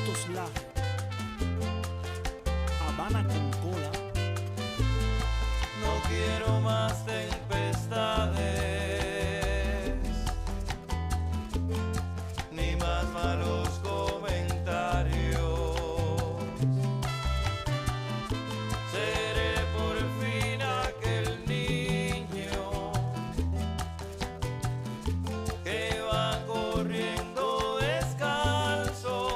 Carlitos Laje, Habana con cola. No quiero más tempestades, ni más malos comentarios. Seré por fin aquel niño que va corriendo descalzo.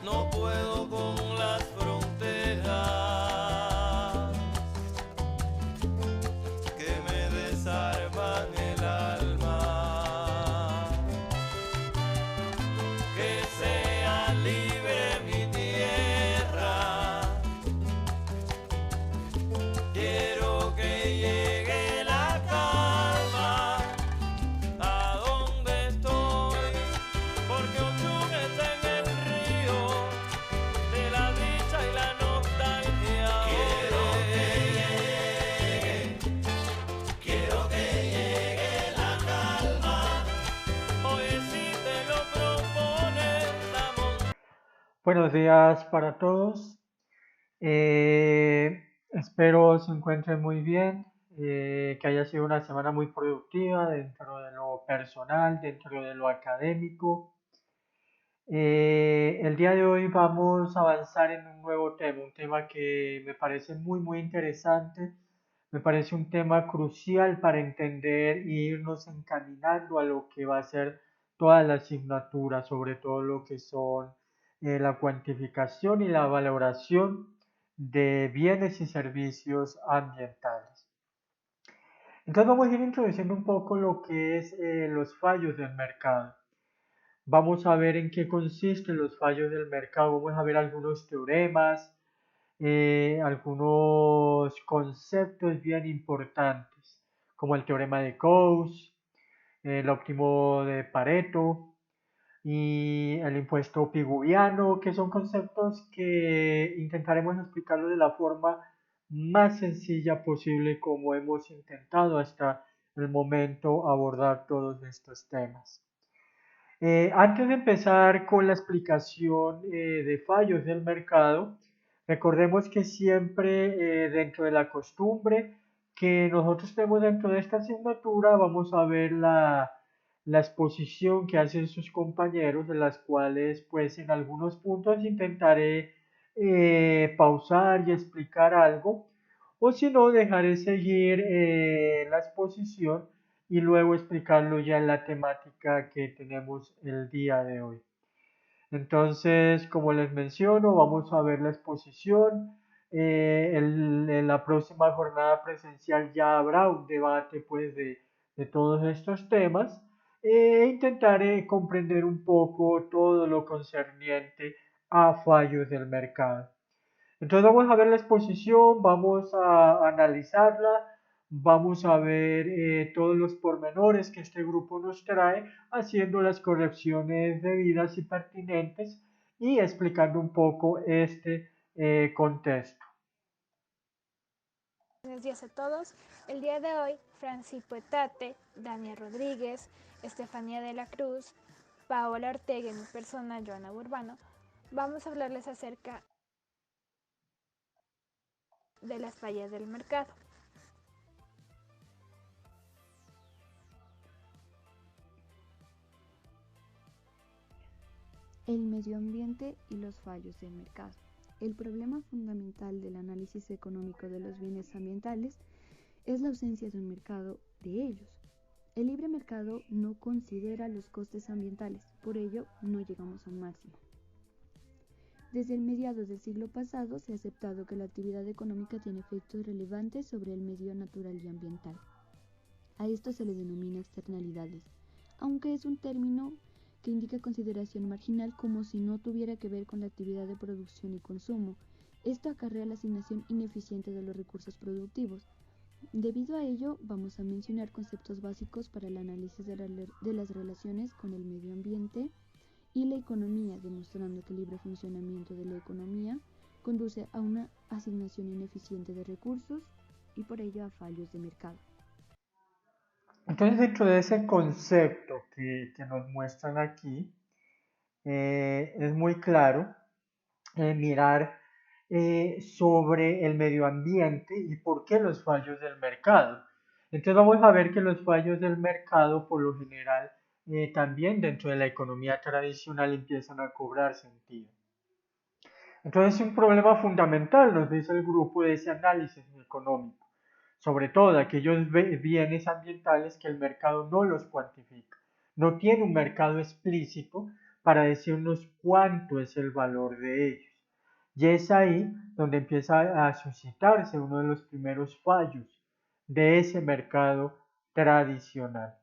No puedo con las fronteras que me desarman el alma. Que sea libre mi tierra. Quiero que llegue la calma a donde estoy, porque Ochun está en el río de la dicha y la nostalgia. Quiero que llegue la calma. Oye, si te lo propones, damos. Buenos días para todos. Espero se encuentren muy bien, que haya sido una semana muy productiva dentro de lo personal, dentro de lo académico. El día de hoy vamos a avanzar en un tema que me parece muy interesante. Me parece un tema crucial para entender e irnos encaminando a lo que va a ser toda la asignatura, sobre todo lo que son la cuantificación y la valoración de bienes y servicios ambientales. Entonces vamos a ir introduciendo un poco lo que es los fallos del mercado. Vamos a ver en qué consisten los fallos del mercado, vamos a ver algunos teoremas, algunos conceptos bien importantes, como el teorema de Gauss, el óptimo de Pareto y el impuesto pigouviano, que son conceptos que intentaremos explicarlo de la forma más sencilla posible, como hemos intentado hasta el momento abordar todos estos temas. Antes de empezar con la explicación de fallos del mercado, recordemos que siempre dentro de la costumbre que nosotros tenemos dentro de esta asignatura vamos a ver la exposición que hacen sus compañeros, de las cuales pues en algunos puntos intentaré pausar y explicar algo, o si no dejaré seguir la exposición y luego explicarlo ya en la temática que tenemos el día de hoy. Entonces, como les menciono, vamos a ver la exposición. En la próxima jornada presencial ya habrá un debate pues de todos estos temas e intentaré comprender un poco todo lo concerniente a fallos del mercado. Entonces vamos a ver la exposición, vamos a analizarla, vamos a ver todos los pormenores que este grupo nos trae, haciendo las correcciones debidas y pertinentes y explicando un poco este contexto. Buenos días a todos. El día de hoy, Franci Puetate, Daniel Rodríguez, Estefanía de la Cruz, Paola Ortega y mi persona, Joana Burbano, vamos a hablarles acerca de las fallas del mercado. El medio ambiente y los fallos del mercado. El problema fundamental del análisis económico de los bienes ambientales es la ausencia de un mercado de ellos. El libre mercado no considera los costes ambientales, por ello no llegamos a un máximo. Desde el mediados del siglo pasado se ha aceptado que la actividad económica tiene efectos relevantes sobre el medio natural y ambiental. A esto se le denomina externalidades, aunque es un término que indica consideración marginal, como si no tuviera que ver con la actividad de producción y consumo. Esto acarrea la asignación ineficiente de los recursos productivos. Debido a ello, vamos a mencionar conceptos básicos para el análisis de las relaciones con el medio ambiente y la economía, demostrando que el libre funcionamiento de la economía conduce a una asignación ineficiente de recursos y por ello a fallos de mercado. Entonces, dentro de ese concepto que nos muestran aquí, es muy claro mirar sobre el medio ambiente y por qué los fallos del mercado. Entonces vamos a ver que los fallos del mercado por lo general también dentro de la economía tradicional empiezan a cobrar sentido. Entonces es un problema fundamental, nos dice el grupo, de ese análisis económico, sobre todo de aquellos bienes ambientales que el mercado no los cuantifica, no tiene un mercado explícito para decirnos cuánto es el valor de ellos. Y es ahí donde empieza a suscitarse uno de los primeros fallos de ese mercado tradicional.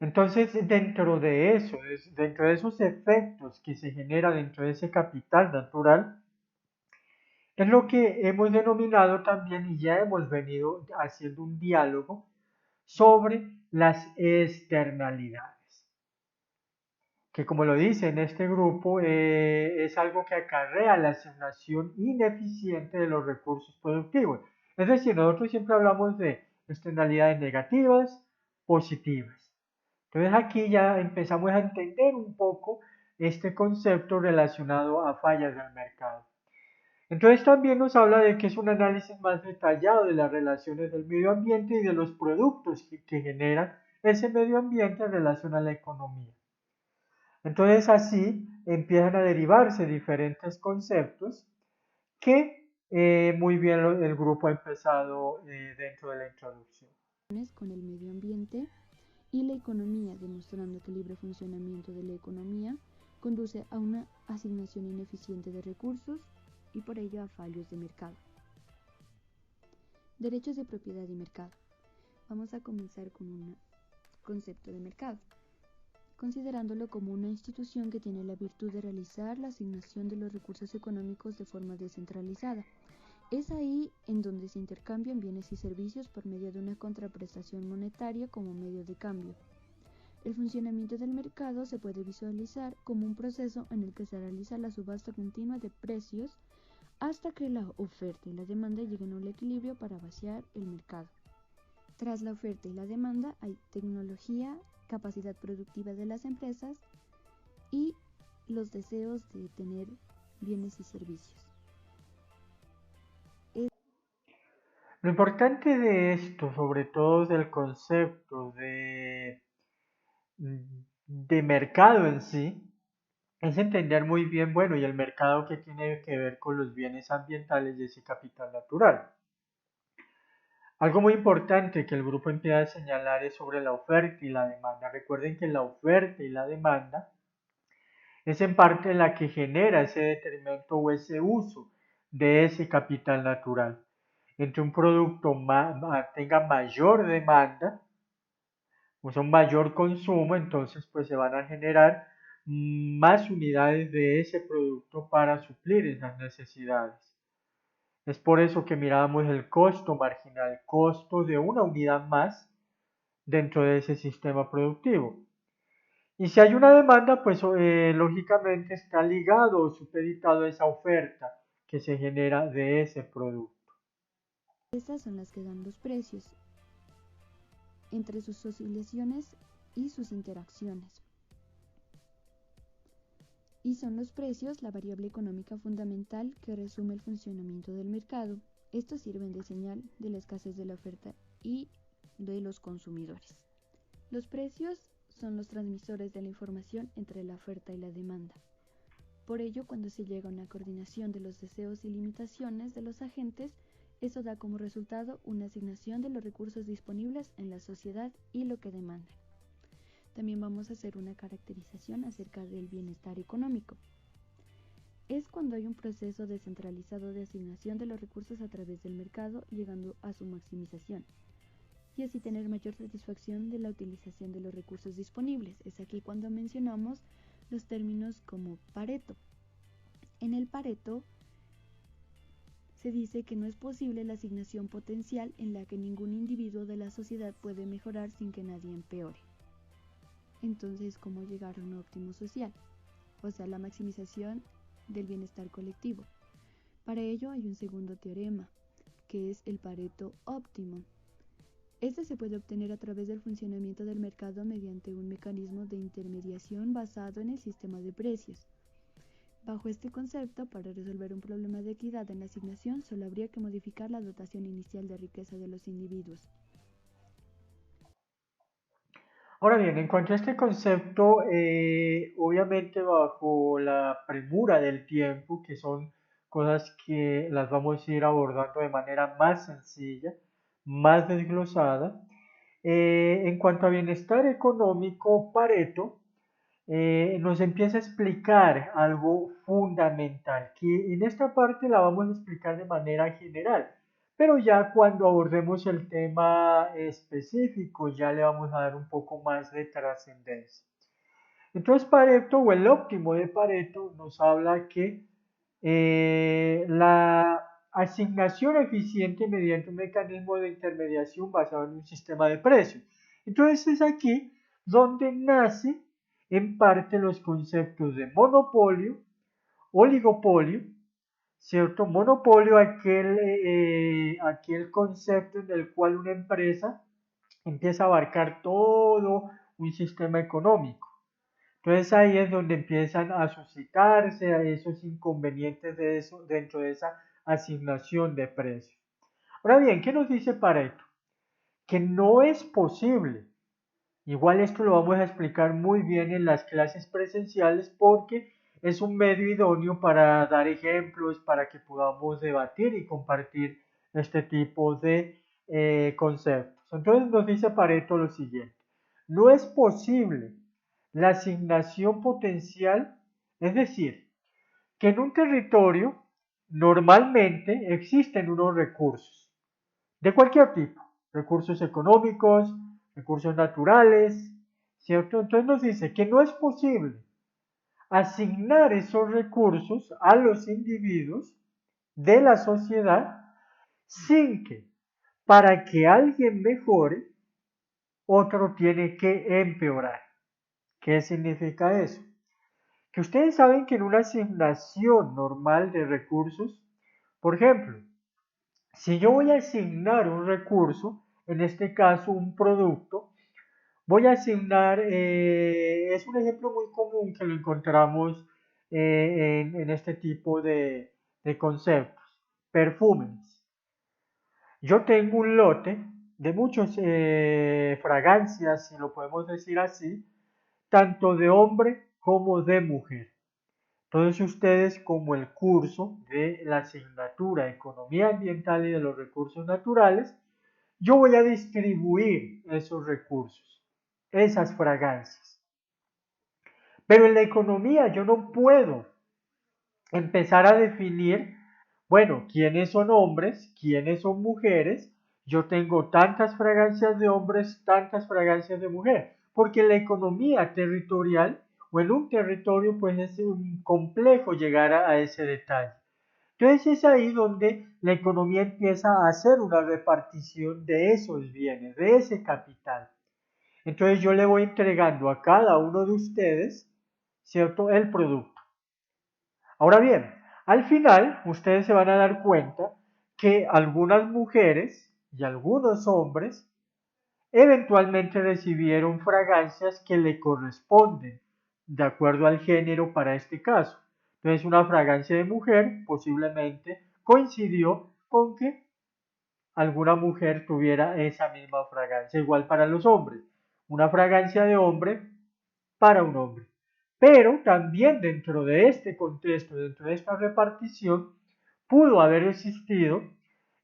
Entonces, dentro de eso, dentro de esos efectos que se genera dentro de ese capital natural, es lo que hemos denominado también y ya hemos venido haciendo un diálogo sobre las externalidades, que como lo dice en este grupo, es algo que acarrea la asignación ineficiente de los recursos productivos. Es decir, nosotros siempre hablamos de externalidades negativas, positivas. Entonces aquí ya empezamos a entender un poco este concepto relacionado a fallas del mercado. Entonces también nos habla de que es un análisis más detallado de las relaciones del medio ambiente y de los productos que generan ese medio ambiente en relación a la economía. Entonces así empiezan a derivarse diferentes conceptos que muy bien el grupo ha empezado dentro de la introducción. Con el medio ambiente y la economía, demostrando que el libre funcionamiento de la economía conduce a una asignación ineficiente de recursos y por ello a fallos de mercado. Derechos de propiedad y mercado. Vamos a comenzar con un concepto de mercado, considerándolo como una institución que tiene la virtud de realizar la asignación de los recursos económicos de forma descentralizada. Es ahí en donde se intercambian bienes y servicios por medio de una contraprestación monetaria como medio de cambio. El funcionamiento del mercado se puede visualizar como un proceso en el que se realiza la subasta continua de precios hasta que la oferta y la demanda lleguen a un equilibrio para vaciar el mercado. Tras la oferta y la demanda hay tecnología, capacidad productiva de las empresas y los deseos de tener bienes y servicios. Lo importante de esto, sobre todo del concepto de mercado en sí, es entender muy bien, bueno, y el mercado que tiene que ver con los bienes ambientales y ese capital natural. Algo muy importante que el grupo empieza a señalar es sobre la oferta y la demanda. Recuerden que la oferta y la demanda es en parte la que genera ese detrimento o ese uso de ese capital natural. Entre un producto tenga mayor demanda, o sea, un mayor consumo, entonces pues se van a generar más unidades de ese producto para suplir esas necesidades. Es por eso que miramos el costo marginal, costo de una unidad más dentro de ese sistema productivo. Y si hay una demanda, pues lógicamente está ligado o supeditado a esa oferta que se genera de ese producto. Estas son las que dan los precios entre sus oscilaciones y sus interacciones. Y son los precios la variable económica fundamental que resume el funcionamiento del mercado. Estos sirven de señal de la escasez de la oferta y de los consumidores. Los precios son los transmisores de la información entre la oferta y la demanda. Por ello, cuando se llega a una coordinación de los deseos y limitaciones de los agentes, eso da como resultado una asignación de los recursos disponibles en la sociedad y lo que demandan. También vamos a hacer una caracterización acerca del bienestar económico. Es cuando hay un proceso descentralizado de asignación de los recursos a través del mercado, llegando a su maximización, y así tener mayor satisfacción de la utilización de los recursos disponibles. Es aquí cuando mencionamos los términos como Pareto. En el Pareto se dice que no es posible la asignación potencial en la que ningún individuo de la sociedad puede mejorar sin que nadie empeore. Entonces, ¿cómo llegar a un óptimo social? O sea, la maximización del bienestar colectivo. Para ello hay un segundo teorema, que es el Pareto óptimo. Este se puede obtener a través del funcionamiento del mercado mediante un mecanismo de intermediación basado en el sistema de precios. Bajo este concepto, para resolver un problema de equidad en la asignación, solo habría que modificar la dotación inicial de riqueza de los individuos. Ahora bien, en cuanto a este concepto, obviamente bajo la premura del tiempo, que son cosas que las vamos a ir abordando de manera más sencilla, más desglosada, en cuanto a bienestar económico, Pareto nos empieza a explicar algo fundamental, que en esta parte la vamos a explicar de manera general, pero ya cuando abordemos el tema específico ya le vamos a dar un poco más de trascendencia. Entonces Pareto o el óptimo de Pareto nos habla que la asignación eficiente mediante un mecanismo de intermediación basado en un sistema de precios. Entonces es aquí donde nace en parte los conceptos de monopolio, oligopolio, ¿cierto? Monopolio, aquel concepto en el cual una empresa empieza a abarcar todo un sistema económico. Entonces ahí es donde empiezan a suscitarse a esos inconvenientes de eso, dentro de esa asignación de precios. Ahora bien, ¿qué nos dice Pareto? Que no es posible. Igual esto lo vamos a explicar muy bien en las clases presenciales porque es un medio idóneo para dar ejemplos, para que podamos debatir y compartir este tipo de conceptos. Entonces nos dice Pareto lo siguiente: no es posible la asignación potencial, es decir, que en un territorio normalmente existen unos recursos de cualquier tipo, recursos económicos, recursos naturales, ¿cierto? Entonces nos dice que no es posible asignar esos recursos a los individuos de la sociedad sin que para que alguien mejore, otro tiene que empeorar. ¿Qué significa eso? Que ustedes saben que en una asignación normal de recursos, por ejemplo, si yo voy a asignar un recurso, en este caso un producto, voy a asignar, es un ejemplo muy común que lo encontramos en este tipo de conceptos, perfumes. Yo tengo un lote de muchas fragancias, si lo podemos decir así, tanto de hombre como de mujer. Entonces ustedes, como el curso de la asignatura Economía Ambiental y de los Recursos Naturales, yo voy a distribuir esos recursos, esas fragancias. Pero en la economía yo no puedo empezar a definir, bueno, quiénes son hombres, quiénes son mujeres. Yo tengo tantas fragancias de hombres, tantas fragancias de mujer, porque en la economía territorial o en un territorio pues es un complejo llegar a ese detalle. Entonces es ahí donde la economía empieza a hacer una repartición de esos bienes, de ese capital. Entonces yo le voy entregando a cada uno de ustedes, ¿cierto?, el producto. Ahora bien, al final ustedes se van a dar cuenta que algunas mujeres y algunos hombres eventualmente recibieron fragancias que le corresponden de acuerdo al género para este caso. Entonces una fragancia de mujer posiblemente coincidió con que alguna mujer tuviera esa misma fragancia, igual para los hombres, una fragancia de hombre para un hombre. Pero también dentro de este contexto, dentro de esta repartición, pudo haber existido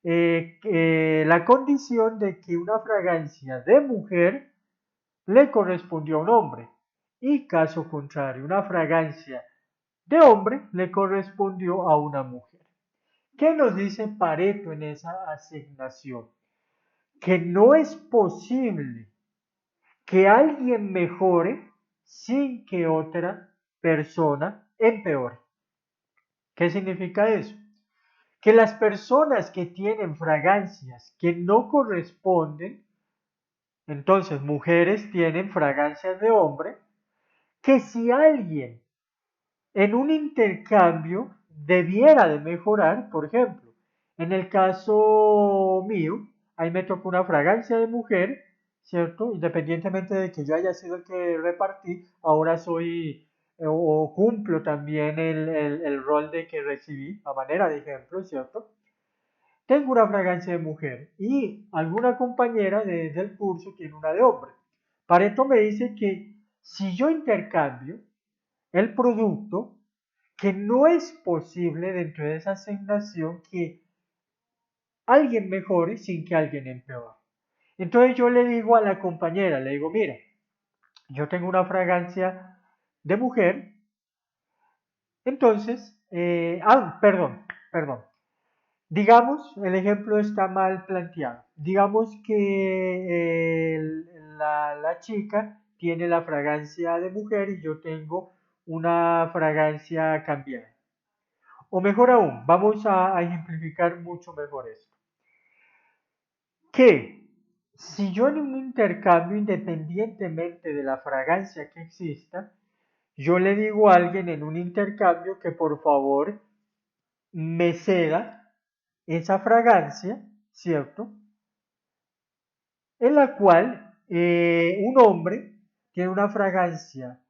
la condición de que una fragancia de mujer le correspondió a un hombre y caso contrario, una fragancia de hombre le correspondió a una mujer. ¿Qué nos dice Pareto en esa asignación? Que no es posible que alguien mejore sin que otra persona empeore. ¿Qué significa eso? Que las personas que tienen fragancias que no corresponden, entonces mujeres tienen fragancias de hombre, que si alguien en un intercambio debiera de mejorar, por ejemplo, en el caso mío, ahí me tocó una fragancia de mujer, ¿cierto? Independientemente de que yo haya sido el que repartí, ahora soy o cumplo también el rol de que recibí, a manera de ejemplo, ¿cierto? Tengo una fragancia de mujer y alguna compañera del curso tiene una de hombre. Pareto me dice que si yo intercambio el producto, que no es posible dentro de esa asignación que alguien mejore sin que alguien empeore. Entonces yo le digo a la compañera, le digo, mira, yo tengo una fragancia de mujer, entonces, perdón, digamos, el ejemplo está mal planteado. Digamos que la chica tiene la fragancia de mujer y yo tengo una fragancia cambiada. O mejor aún, vamos a ejemplificar mucho mejor esto. Que si yo en un intercambio, independientemente de la fragancia que exista, yo le digo a alguien en un intercambio que por favor me ceda esa fragancia, ¿cierto? En la cual un hombre tiene una fragancia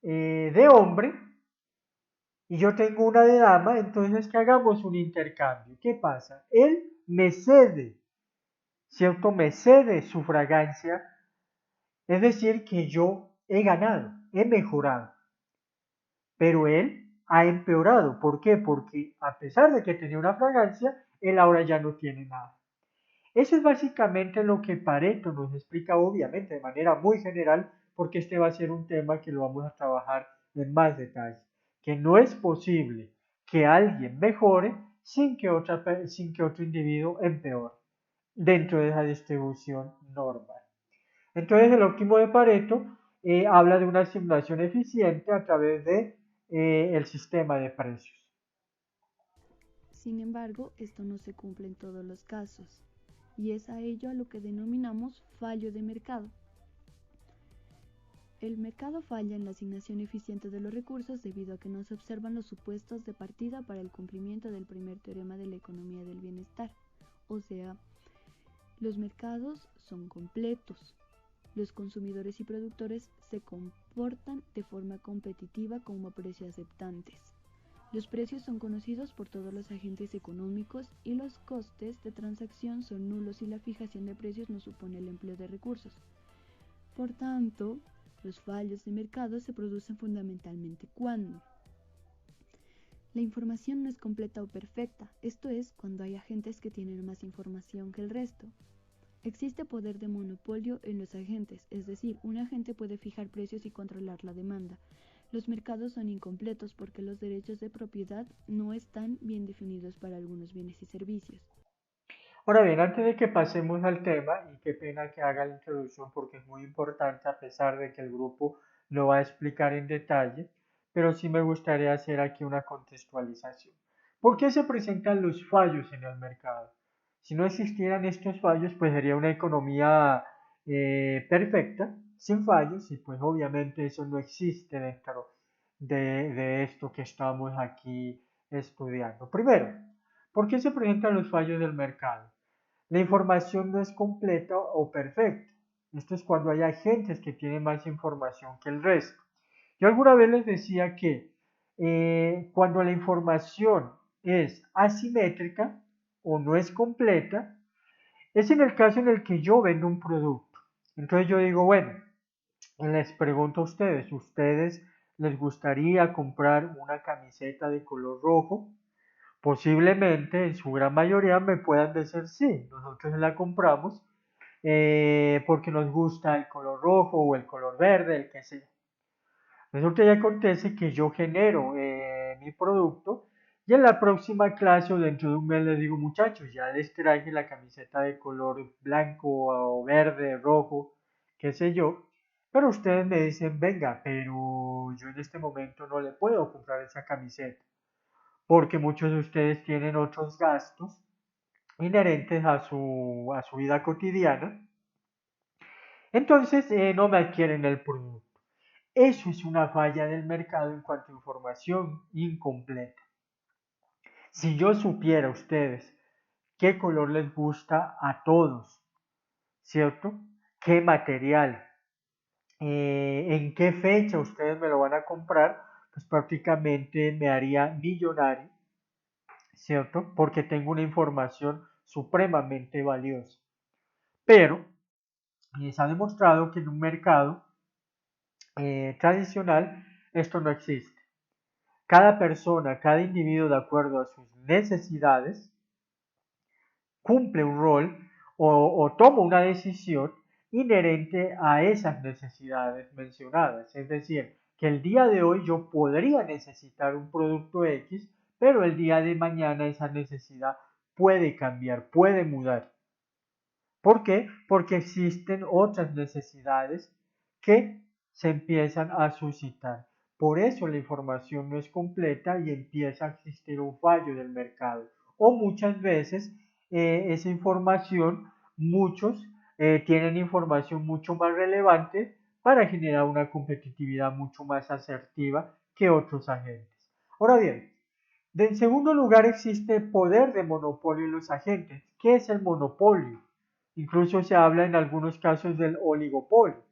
de hombre y yo tengo una de dama, entonces que hagamos un intercambio. ¿Qué pasa? Él me cede, ¿cierto? Me cede su fragancia, es decir, que yo he ganado, he mejorado, pero él ha empeorado. ¿Por qué? Porque a pesar de que tenía una fragancia, él ahora ya no tiene nada. Eso es básicamente lo que Pareto nos explica, obviamente, de manera muy general, porque este va a ser un tema que lo vamos a trabajar en más detalle, que no es posible que alguien mejore sin que otro individuo empeore dentro de esa distribución normal. Entonces, el óptimo de Pareto habla de una simulación eficiente a través de el sistema de precios. Sin embargo, esto no se cumple en todos los casos, y es a ello a lo que denominamos fallo de mercado. El mercado falla en la asignación eficiente de los recursos debido a que no se observan los supuestos de partida para el cumplimiento del primer teorema de la economía del bienestar, o sea, los mercados son completos. Los consumidores y productores se comportan de forma competitiva como precios aceptantes. Los precios son conocidos por todos los agentes económicos y los costes de transacción son nulos y la fijación de precios no supone el empleo de recursos. Por tanto, los fallos de mercado se producen fundamentalmente cuando la información no es completa o perfecta, esto es, cuando hay agentes que tienen más información que el resto. Existe poder de monopolio en los agentes, es decir, un agente puede fijar precios y controlar la demanda. Los mercados son incompletos porque los derechos de propiedad no están bien definidos para algunos bienes y servicios. Ahora bien, antes de que pasemos al tema, y qué pena que haga la introducción porque es muy importante a pesar de que el grupo lo va a explicar en detalle, pero sí me gustaría hacer aquí una contextualización. ¿Por qué se presentan los fallos en el mercado? Si no existieran estos fallos, pues sería una economía perfecta, sin fallos, y pues obviamente eso no existe dentro de esto que estamos aquí estudiando. Primero, ¿por qué se presentan los fallos del mercado? La información no es completa o perfecta. Esto es cuando hay agentes que tienen más información que el resto. Yo alguna vez les decía que cuando la información es asimétrica o no es completa, es en el caso en el que yo vendo un producto. Entonces yo digo, bueno, les pregunto a ¿ustedes les gustaría comprar una camiseta de color rojo? Posiblemente en su gran mayoría me puedan decir sí, nosotros la compramos porque nos gusta el color rojo o el color verde, el que sea. Resulta y acontece que yo genero mi producto y en la próxima clase o dentro de un mes les digo, muchachos, ya les traje la camiseta de color blanco o verde, rojo, qué sé yo, pero ustedes me dicen, venga, pero yo en este momento no le puedo comprar esa camiseta porque muchos de ustedes tienen otros gastos inherentes a su vida cotidiana, entonces no me adquieren el producto. Eso es una falla del mercado en cuanto a información incompleta. Si yo supiera ustedes qué color les gusta a todos, ¿cierto? ¿Qué material? ¿En qué fecha ustedes me lo van a comprar? Pues prácticamente me haría millonario, ¿cierto? Porque tengo una información supremamente valiosa. Pero se ha demostrado que en un mercado tradicional esto no existe. Cada persona, cada individuo, de acuerdo a sus necesidades, cumple un rol o toma una decisión inherente a esas necesidades mencionadas. Es decir, que el día de hoy yo podría necesitar un producto X, pero el día de mañana esa necesidad puede cambiar, puede mudar. ¿Por qué? Porque existen otras necesidades que se empiezan a suscitar. Por eso la información no es completa y empieza a existir un fallo del mercado. O muchas veces esa información, muchos tienen información mucho más relevante para generar una competitividad mucho más asertiva que otros agentes. Ahora bien, en segundo lugar existe poder de monopolio en los agentes. ¿Qué es el monopolio? Incluso se habla en algunos casos del oligopolio.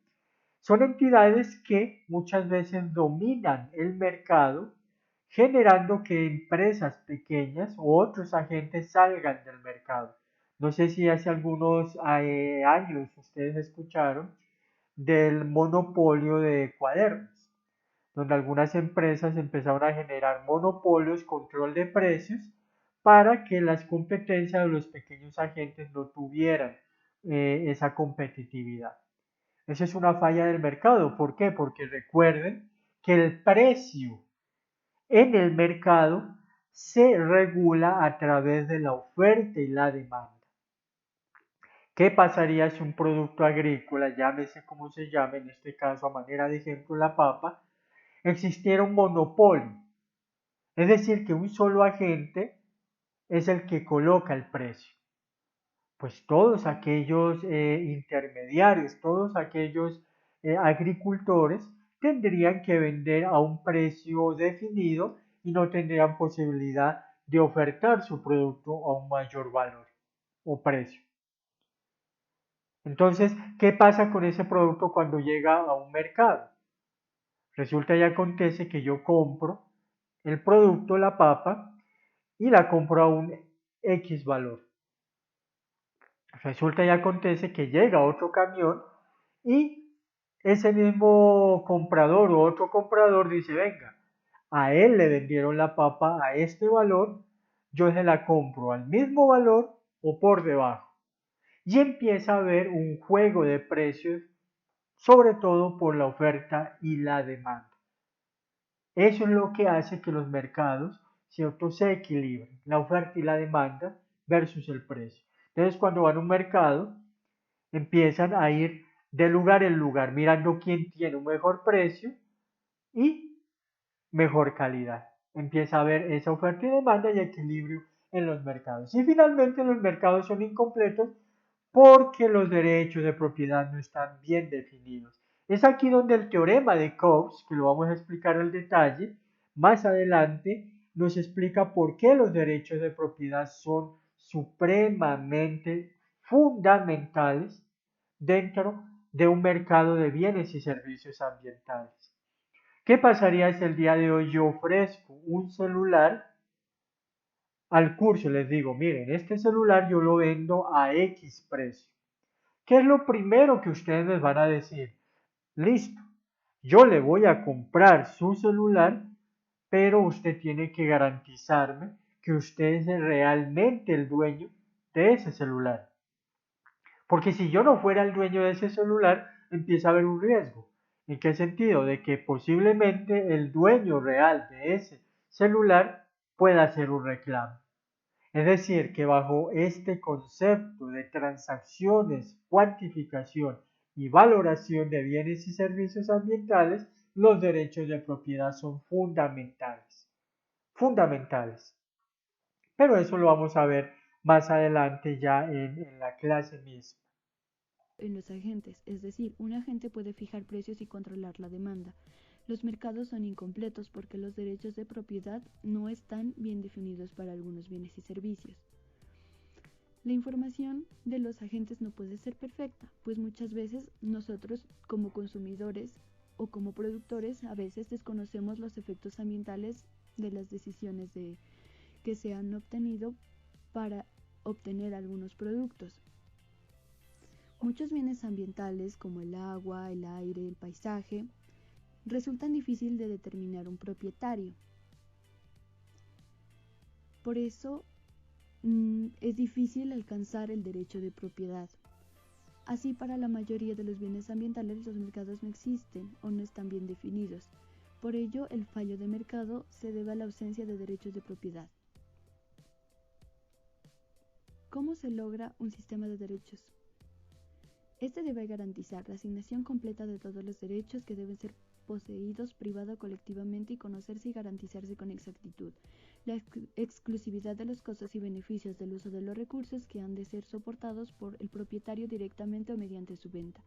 Son entidades que muchas veces dominan el mercado, generando que empresas pequeñas o otros agentes salgan del mercado. No sé si hace algunos años ustedes escucharon del monopolio de cuadernos, donde algunas empresas empezaron a generar monopolios, control de precios, para que las competencias de los pequeños agentes no tuvieran esa competitividad. Esa es una falla del mercado. ¿Por qué? Porque recuerden que el precio en el mercado se regula a través de la oferta y la demanda. ¿Qué pasaría si un producto agrícola, llámese como se llame, en este caso a manera de ejemplo la papa, existiera un monopolio? Es decir, que un solo agente es el que coloca el precio. Pues todos aquellos intermediarios, todos aquellos agricultores tendrían que vender a un precio definido y no tendrían posibilidad de ofertar su producto a un mayor valor o precio. Entonces, ¿qué pasa con ese producto cuando llega a un mercado? Resulta y acontece que yo compro el producto, la papa, y la compro a un X valor. Resulta y acontece que llega otro camión y ese mismo comprador o otro comprador dice, venga, a él le vendieron la papa a este valor, yo se la compro al mismo valor o por debajo. Y empieza a haber un juego de precios, sobre todo por la oferta y la demanda. Eso es lo que hace que los mercados, ¿cierto?, se equilibren, la oferta y la demanda versus el precio. Entonces, cuando van a un mercado, empiezan a ir de lugar en lugar, mirando quién tiene un mejor precio y mejor calidad. Empieza a haber esa oferta y demanda y equilibrio en los mercados. Y finalmente los mercados son incompletos porque los derechos de propiedad no están bien definidos. Es aquí donde el teorema de Coase, que lo vamos a explicar al detalle, más adelante nos explica por qué los derechos de propiedad son supremamente fundamentales dentro de un mercado de bienes y servicios ambientales. ¿Qué pasaría si el día de hoy yo ofrezco un celular al curso? Les digo, miren, este celular yo lo vendo a X precio. ¿Qué es lo primero que ustedes me van a decir? Listo, yo le voy a comprar su celular, pero usted tiene que garantizarme que usted es realmente el dueño de ese celular. Porque si yo no fuera el dueño de ese celular, empieza a haber un riesgo. ¿En qué sentido? De que posiblemente el dueño real de ese celular pueda hacer un reclamo. Es decir, que bajo este concepto de transacciones, cuantificación y valoración de bienes y servicios ambientales, los derechos de propiedad son fundamentales. Fundamentales. Pero eso lo vamos a ver más adelante ya en la clase misma. En los agentes, es decir, un agente puede fijar precios y controlar la demanda. Los mercados son incompletos porque los derechos de propiedad no están bien definidos para algunos bienes y servicios. La información de los agentes no puede ser perfecta, pues muchas veces nosotros como consumidores o como productores a veces desconocemos los efectos ambientales de las decisiones que se han obtenido para obtener algunos productos. Muchos bienes ambientales como el agua, el aire, el paisaje, resultan difícil de determinar un propietario. Por eso es difícil alcanzar el derecho de propiedad. Así, para la mayoría de los bienes ambientales los mercados no existen o no están bien definidos. Por ello, el fallo de mercado se debe a la ausencia de derechos de propiedad. ¿Cómo se logra un sistema de derechos? Este debe garantizar la asignación completa de todos los derechos que deben ser poseídos privado o colectivamente y conocerse y garantizarse con exactitud la exclusividad de los costos y beneficios del uso de los recursos que han de ser soportados por el propietario directamente o mediante su venta,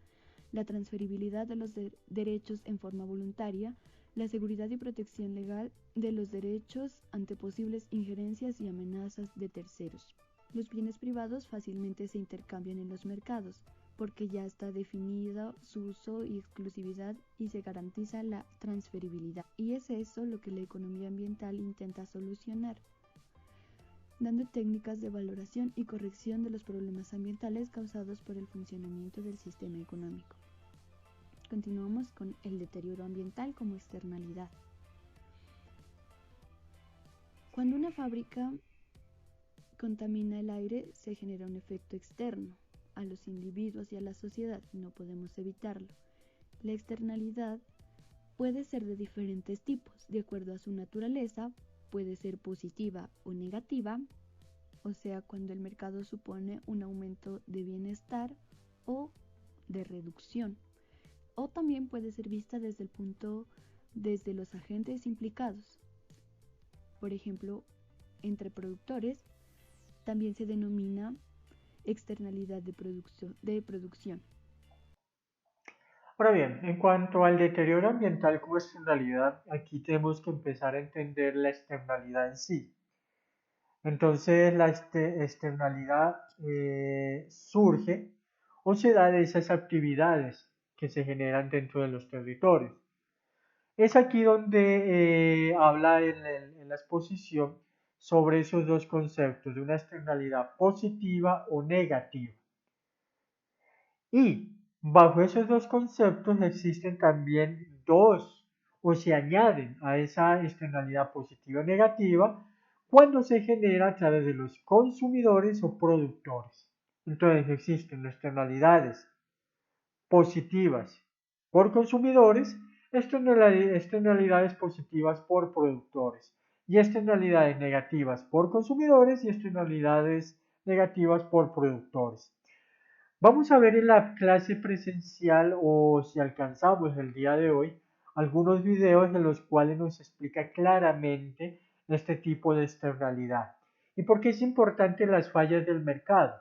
la transferibilidad de los derechos en forma voluntaria, la seguridad y protección legal de los derechos ante posibles injerencias y amenazas de terceros. Los bienes privados fácilmente se intercambian en los mercados, porque ya está definido su uso y exclusividad y se garantiza la transferibilidad. Y es eso lo que la economía ambiental intenta solucionar, dando técnicas de valoración y corrección de los problemas ambientales causados por el funcionamiento del sistema económico. Continuamos con el deterioro ambiental como externalidad. Cuando una fábrica contamina el aire, se genera un efecto externo a los individuos y a la sociedad, no podemos evitarlo. La externalidad puede ser de diferentes tipos, de acuerdo a su naturaleza, puede ser positiva o negativa, o sea, cuando el mercado supone un aumento de bienestar o de reducción, o también puede ser vista desde los agentes implicados. Por ejemplo, entre productores también se denomina externalidad de producción. Ahora bien, en cuanto al deterioro ambiental como externalidad, aquí tenemos que empezar a entender la externalidad en sí. Entonces, la externalidad surge o se da de esas actividades que se generan dentro de los territorios. Es aquí donde habla en la exposición sobre esos dos conceptos, de una externalidad positiva o negativa. Y bajo esos dos conceptos existen también dos, o se añaden a esa externalidad positiva o negativa, cuando se genera a través de los consumidores o productores. Entonces existen externalidades positivas por consumidores, externalidades positivas por productores y externalidades negativas por consumidores y externalidades negativas por productores. Vamos a ver en la clase presencial o si alcanzamos el día de hoy algunos videos en los cuales nos explica claramente este tipo de externalidad. ¿Y por qué es importante las fallas del mercado?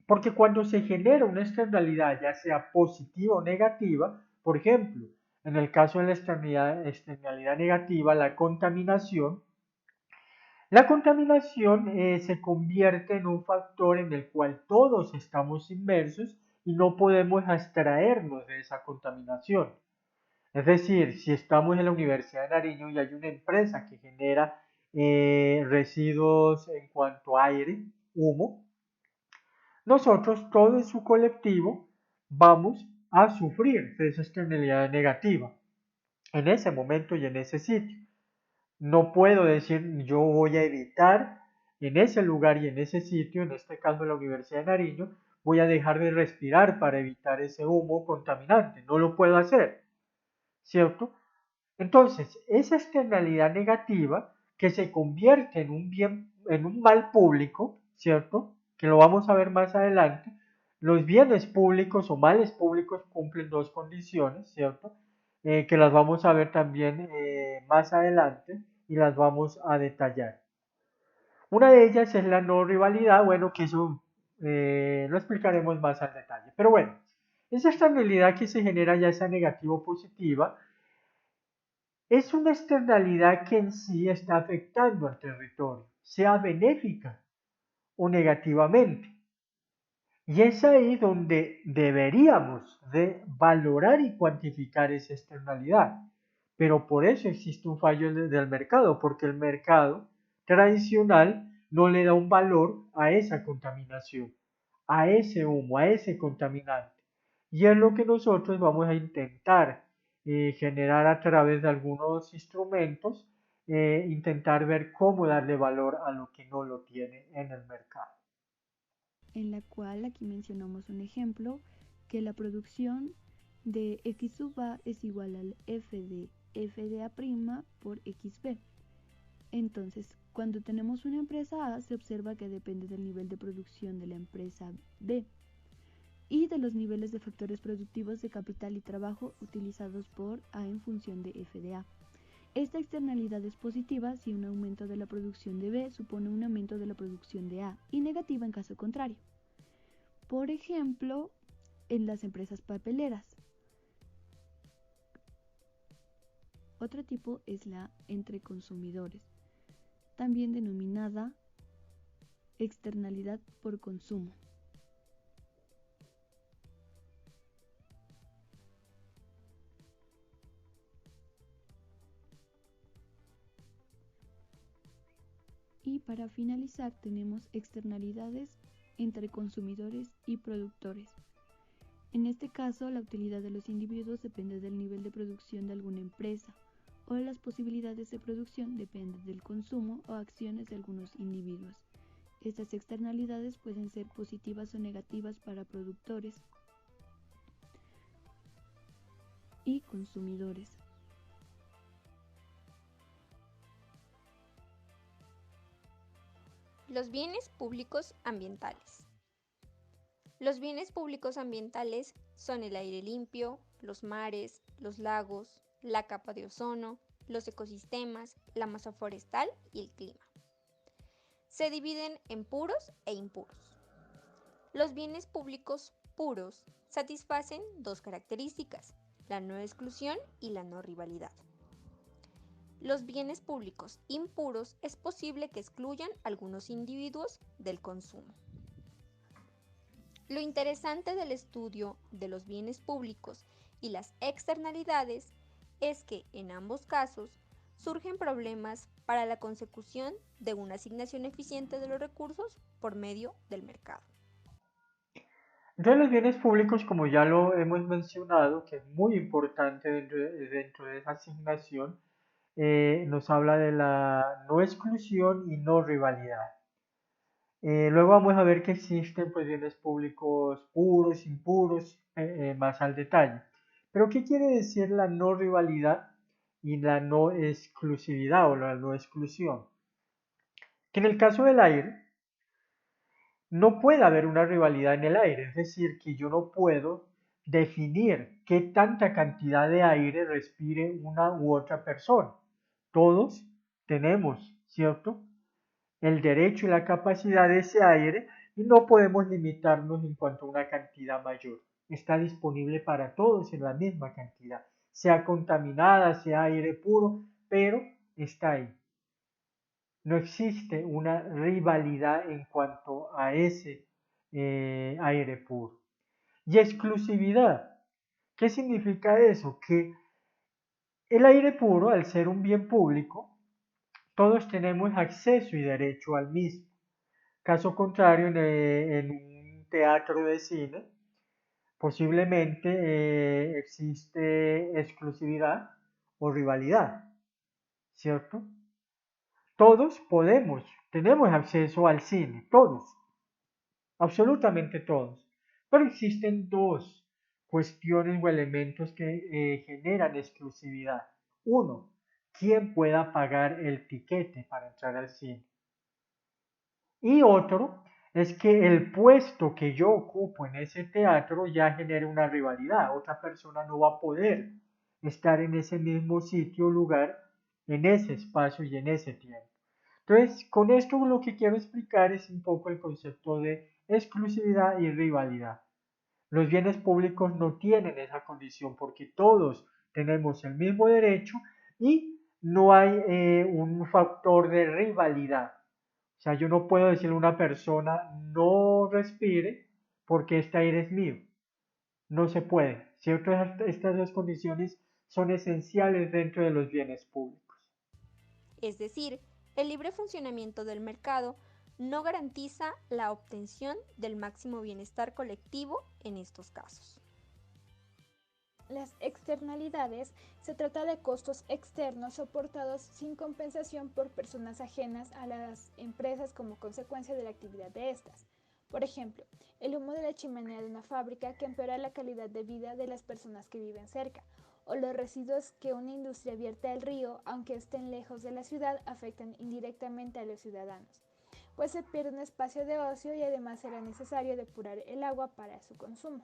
Porque cuando se genera una externalidad, ya sea positiva o negativa, por ejemplo, en el caso de la externalidad negativa, la contaminación se convierte en un factor en el cual todos estamos inmersos y no podemos abstraernos de esa contaminación. Es decir, si estamos en la Universidad de Nariño y hay una empresa que genera residuos en cuanto a aire, humo, nosotros, todo en su colectivo, vamos a sufrir de esa externalidad negativa en ese momento y en ese sitio. No puedo decir yo voy a evitar en ese lugar y en ese sitio, en este caso la Universidad de Nariño, voy a dejar de respirar para evitar ese humo contaminante. No lo puedo hacer, ¿cierto? Entonces, esa externalidad negativa que se convierte en un bien, en un mal público, ¿cierto? Que lo vamos a ver más adelante. Los bienes públicos o males públicos cumplen dos condiciones, ¿cierto? Que las vamos a ver también más adelante y las vamos a detallar. Una de ellas es la no rivalidad, bueno, que eso lo explicaremos más al detalle. Pero bueno, esa externalidad que se genera ya sea negativa o positiva, es una externalidad que en sí está afectando al territorio, sea benéfica o negativamente. Y es ahí donde deberíamos de valorar y cuantificar esa externalidad. Pero por eso existe un fallo del mercado, porque el mercado tradicional no le da un valor a esa contaminación, a ese humo, a ese contaminante. Y es lo que nosotros vamos a intentar generar a través de algunos instrumentos, intentar ver cómo darle valor a lo que no lo tiene en el mercado. En la cual aquí mencionamos un ejemplo, que la producción de X sub A es igual al F de F de A' por XB. Entonces, cuando tenemos una empresa A, se observa que depende del nivel de producción de la empresa B y de los niveles de factores productivos de capital y trabajo utilizados por A en función de F de A. Esta externalidad es positiva si un aumento de la producción de B supone un aumento de la producción de A y negativa en caso contrario. Por ejemplo, en las empresas papeleras. Otro tipo es la entre consumidores, también denominada externalidad por consumo. Y para finalizar tenemos externalidades entre consumidores y productores. En este caso, la utilidad de los individuos depende del nivel de producción de alguna empresa, o las posibilidades de producción dependen del consumo o acciones de algunos individuos. Estas externalidades pueden ser positivas o negativas para productores y consumidores. Los bienes públicos ambientales. Los bienes públicos ambientales son el aire limpio, los mares, los lagos, la capa de ozono, los ecosistemas, la masa forestal y el clima. Se dividen en puros e impuros. Los bienes públicos puros satisfacen dos características, la no exclusión y la no rivalidad. Los bienes públicos impuros es posible que excluyan algunos individuos del consumo. Lo interesante del estudio de los bienes públicos y las externalidades es que en ambos casos surgen problemas para la consecución de una asignación eficiente de los recursos por medio del mercado. Entonces los bienes públicos, como ya lo hemos mencionado, que es muy importante dentro de esa asignación, nos habla de la no exclusión y no rivalidad. Luego vamos a ver que existen pues, bienes públicos puros, impuros, más al detalle. Pero ¿qué quiere decir la no rivalidad y la no exclusividad o la no exclusión? Que en el caso del aire, no puede haber una rivalidad en el aire, es decir, que yo no puedo definir qué tanta cantidad de aire respire una u otra persona. Todos tenemos, ¿cierto?, el derecho y la capacidad de ese aire y no podemos limitarnos en cuanto a una cantidad mayor. Está disponible para todos en la misma cantidad, sea contaminada, sea aire puro, pero está ahí. No existe una rivalidad en cuanto a ese aire puro. Y exclusividad. ¿Qué significa eso? Que el aire puro, al ser un bien público, todos tenemos acceso y derecho al mismo. Caso contrario, en un teatro de cine, posiblemente existe exclusividad o rivalidad, ¿cierto? Todos tenemos acceso al cine, todos, absolutamente todos. Pero existen dos cuestiones o elementos que generan exclusividad. Uno, ¿quién pueda pagar el tiquete para entrar al cine? Y otro es que el puesto que yo ocupo en ese teatro ya genera una rivalidad. Otra persona no va a poder estar en ese mismo sitio o lugar, en ese espacio y en ese tiempo. Entonces, con esto lo que quiero explicar es un poco el concepto de exclusividad y rivalidad. Los bienes públicos no tienen esa condición porque todos tenemos el mismo derecho y no hay un factor de rivalidad. O sea, yo no puedo decirle a una persona no respire porque este aire es mío. No se puede. ¿Cierto? Estas dos condiciones son esenciales dentro de los bienes públicos. Es decir, el libre funcionamiento del mercado no garantiza la obtención del máximo bienestar colectivo en estos casos. Las externalidades se trata de costos externos soportados sin compensación por personas ajenas a las empresas como consecuencia de la actividad de estas. Por ejemplo, el humo de la chimenea de una fábrica que empeora la calidad de vida de las personas que viven cerca, o los residuos que una industria vierte al río, aunque estén lejos de la ciudad, afectan indirectamente a los ciudadanos, pues se pierde un espacio de ocio y además será necesario depurar el agua para su consumo.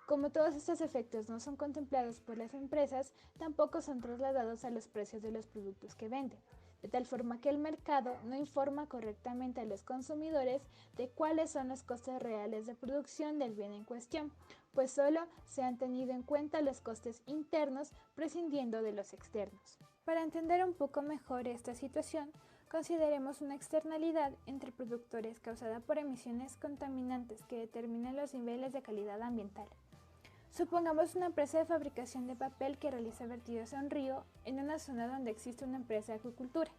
Como todos estos efectos no son contemplados por las empresas, tampoco son trasladados a los precios de los productos que venden, de tal forma que el mercado no informa correctamente a los consumidores de cuáles son los costes reales de producción del bien en cuestión, pues solo se han tenido en cuenta los costes internos prescindiendo de los externos. Para entender un poco mejor esta situación, consideremos una externalidad entre productores causada por emisiones contaminantes que determinan los niveles de calidad ambiental. Supongamos una empresa de fabricación de papel que realiza vertidos a un río en una zona donde existe una empresa de acuicultura.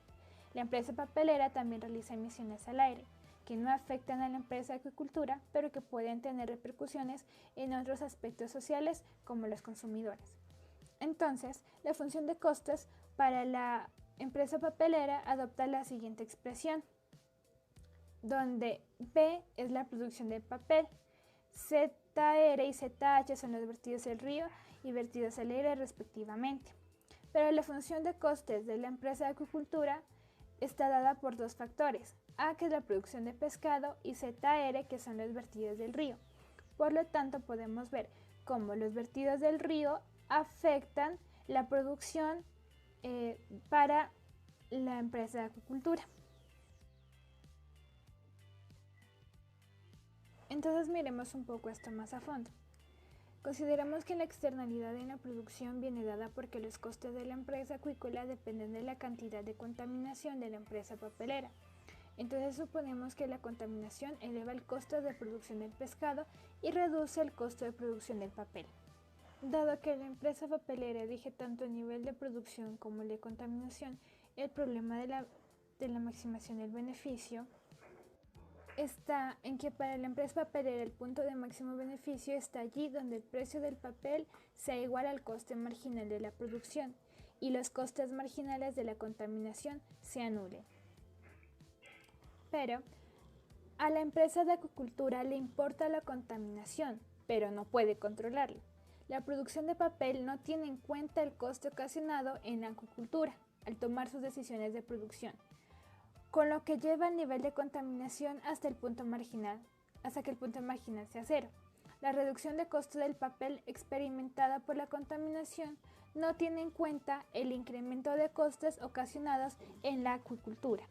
La empresa papelera también realiza emisiones al aire, que no afectan a la empresa de acuicultura, pero que pueden tener repercusiones en otros aspectos sociales como los consumidores. Entonces, la función de costes para la empresa papelera adopta la siguiente expresión, donde P es la producción de papel, ZR y ZH son los vertidos al río y vertidos al aire respectivamente. Pero la función de costes de la empresa de acuicultura está dada por dos factores, A que es la producción de pescado y ZR que son los vertidos del río. Por lo tanto podemos ver cómo los vertidos del río afectan la producción para la empresa de acuicultura. Entonces miremos un poco esto más a fondo. Consideramos que la externalidad en la producción viene dada porque los costes de la empresa acuícola dependen de la cantidad de contaminación de la empresa papelera. Entonces suponemos que la contaminación eleva el costo de producción del pescado y reduce el costo de producción del papel. Dado que la empresa papelera rige tanto el nivel de producción como el de contaminación, el problema de la maximación del beneficio está en que para la empresa papelera el punto de máximo beneficio está allí donde el precio del papel sea igual al coste marginal de la producción y los costes marginales de la contaminación se anulen. Pero a la empresa de acuicultura le importa la contaminación, pero no puede controlarla. La producción de papel no tiene en cuenta el coste ocasionado en la acuicultura al tomar sus decisiones de producción, con lo que lleva el nivel de contaminación hasta que el punto marginal sea cero. La reducción de costo del papel experimentada por la contaminación no tiene en cuenta el incremento de costes ocasionados en la acuicultura.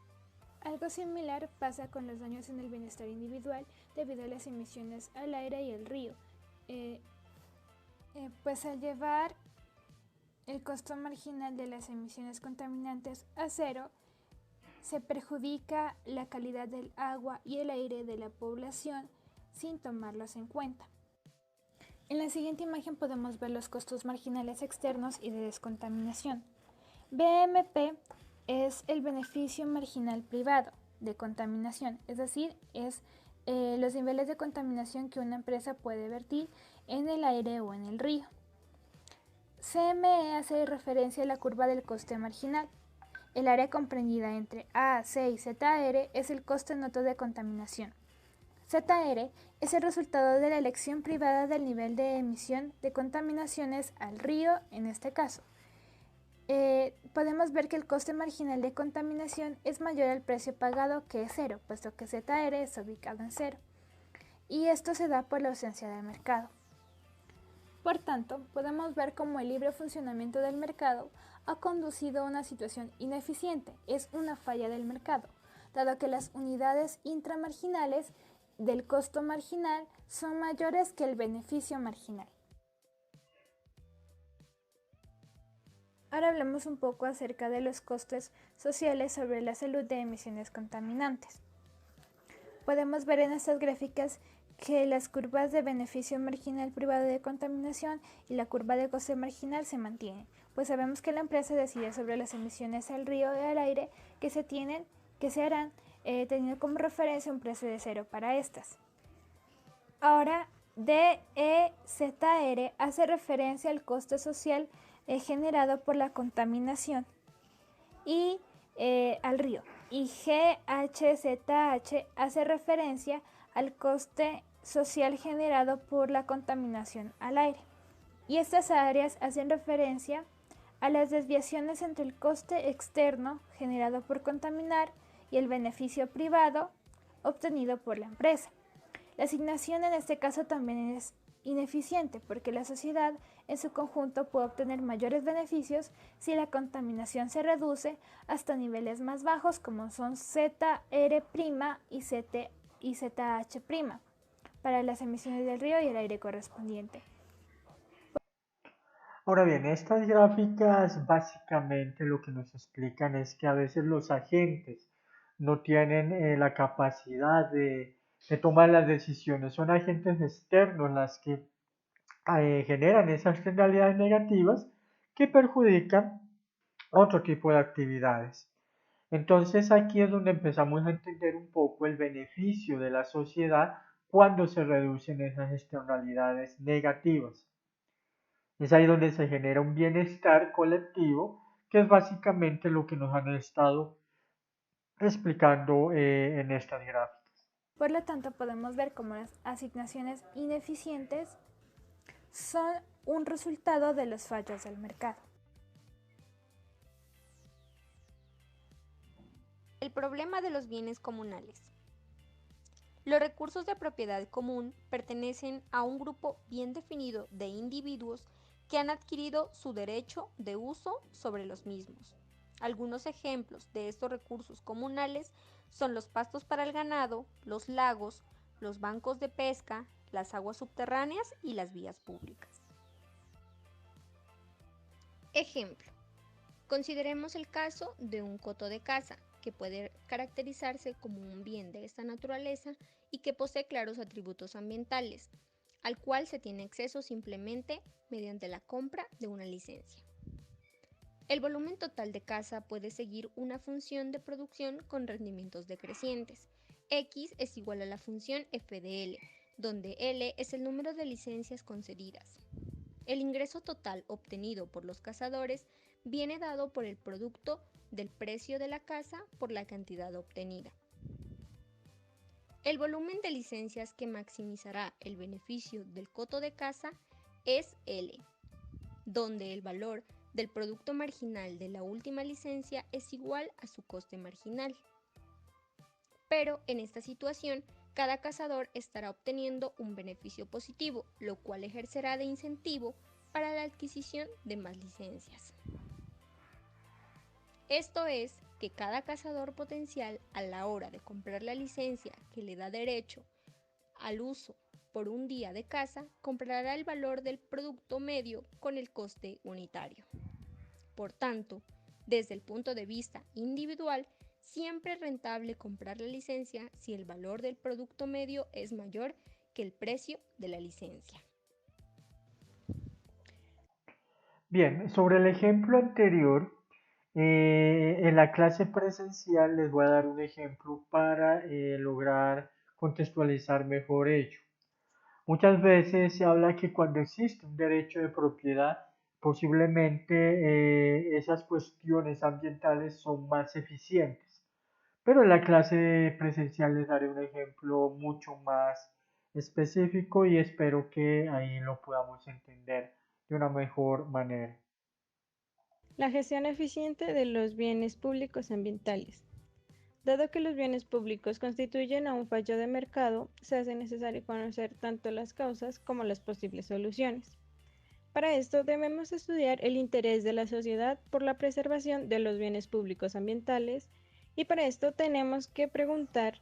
Algo similar pasa con los daños en el bienestar individual debido a las emisiones al aire y al río. Pues al llevar el costo marginal de las emisiones contaminantes a cero, se perjudica la calidad del agua y el aire de la población sin tomarlos en cuenta. En la siguiente imagen podemos ver los costos marginales externos y de descontaminación. BMP es el beneficio marginal privado de contaminación, es decir, es los niveles de contaminación que una empresa puede vertir en el aire o en el río. CME hace referencia a la curva del coste marginal. El área comprendida entre A, C y ZR es el coste neto de contaminación. ZR es el resultado de la elección privada del nivel de emisión de contaminaciones al río en este caso. Podemos ver que el coste marginal de contaminación es mayor al precio pagado que es cero, puesto que ZR está ubicado en cero. Y esto se da por la ausencia del mercado. Por tanto, podemos ver cómo el libre funcionamiento del mercado ha conducido a una situación ineficiente, es una falla del mercado, dado que las unidades intramarginales del costo marginal son mayores que el beneficio marginal. Ahora hablemos un poco acerca de los costes sociales sobre la salud de emisiones contaminantes. Podemos ver en estas gráficas que las curvas de beneficio marginal privado de contaminación y la curva de coste marginal se mantienen, pues sabemos que la empresa decide sobre las emisiones al río y al aire que se harán teniendo como referencia un precio de cero para estas. Ahora, DEZR hace referencia al coste social generado por la contaminación y al río, y GHZH hace referencia al coste social generado por la contaminación al aire. Y estas áreas hacen referencia a las desviaciones entre el coste externo generado por contaminar y el beneficio privado obtenido por la empresa. La asignación en este caso también es ineficiente porque la sociedad en su conjunto puede obtener mayores beneficios si la contaminación se reduce hasta niveles más bajos como son ZR' y ZH' para las emisiones del río y el aire correspondiente. Ahora bien, estas gráficas básicamente lo que nos explican es que a veces los agentes no tienen la capacidad de tomar las decisiones, son agentes externos las que generan esas externalidades negativas que perjudican otro tipo de actividades. Entonces aquí es donde empezamos a entender un poco el beneficio de la sociedad cuando se reducen esas externalidades negativas. Es ahí donde se genera un bienestar colectivo, que es básicamente lo que nos han estado explicando en estas gráficas. Por lo tanto, podemos ver cómo las asignaciones ineficientes son un resultado de los fallos del mercado. El problema de los bienes comunales. Los recursos de propiedad común pertenecen a un grupo bien definido de individuos que han adquirido su derecho de uso sobre los mismos. Algunos ejemplos de estos recursos comunales son los pastos para el ganado, los lagos, los bancos de pesca, las aguas subterráneas y las vías públicas. Ejemplo. Consideremos el caso de un coto de caza, que puede caracterizarse como un bien de esta naturaleza y que posee claros atributos ambientales, al cual se tiene acceso simplemente mediante la compra de una licencia. El volumen total de caza puede seguir una función de producción con rendimientos decrecientes. X es igual a la función f de L, donde L es el número de licencias concedidas. El ingreso total obtenido por los cazadores viene dado por el producto del precio de la caza por la cantidad obtenida. El volumen de licencias que maximizará el beneficio del coto de caza es L, donde el valor del producto marginal de la última licencia es igual a su coste marginal. Pero en esta situación, cada cazador estará obteniendo un beneficio positivo, lo cual ejercerá de incentivo para la adquisición de más licencias. Esto es que cada cazador potencial, a la hora de comprar la licencia que le da derecho al uso por un día de caza, comprará el valor del producto medio con el coste unitario. Por tanto, desde el punto de vista individual, siempre es rentable comprar la licencia si el valor del producto medio es mayor que el precio de la licencia. Bien, sobre el ejemplo anterior, en la clase presencial les voy a dar un ejemplo para lograr contextualizar mejor ello. Muchas veces se habla que cuando existe un derecho de propiedad, posiblemente esas cuestiones ambientales son más eficientes. Pero en la clase presencial les daré un ejemplo mucho más específico y espero que ahí lo podamos entender de una mejor manera. La gestión eficiente de los bienes públicos ambientales. Dado que los bienes públicos constituyen a un fallo de mercado, se hace necesario conocer tanto las causas como las posibles soluciones. Para esto debemos estudiar el interés de la sociedad por la preservación de los bienes públicos ambientales y para esto tenemos que preguntar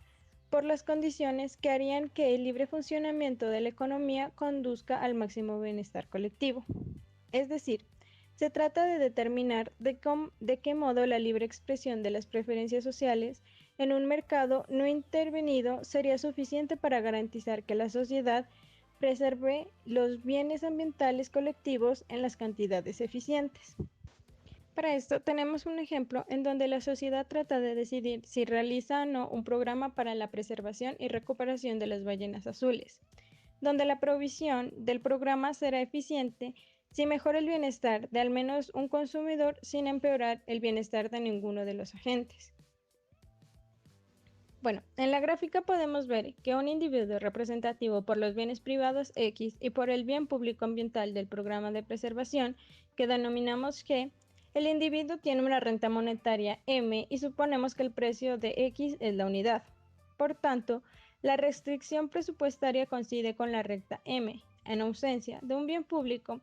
por las condiciones que harían que el libre funcionamiento de la economía conduzca al máximo bienestar colectivo. Es decir, se trata de determinar de qué modo la libre expresión de las preferencias sociales en un mercado no intervenido sería suficiente para garantizar que la sociedad preserve los bienes ambientales colectivos en las cantidades eficientes. Para esto tenemos un ejemplo en donde la sociedad trata de decidir si realiza o no un programa para la preservación y recuperación de las ballenas azules, donde la provisión del programa será eficiente si mejora el bienestar de al menos un consumidor sin empeorar el bienestar de ninguno de los agentes. Bueno, en la gráfica podemos ver que un individuo representativo por los bienes privados X y por el bien público ambiental del programa de preservación, que denominamos G, el individuo tiene una renta monetaria M y suponemos que el precio de X es la unidad. Por tanto, la restricción presupuestaria coincide con la recta M. En ausencia de un bien público,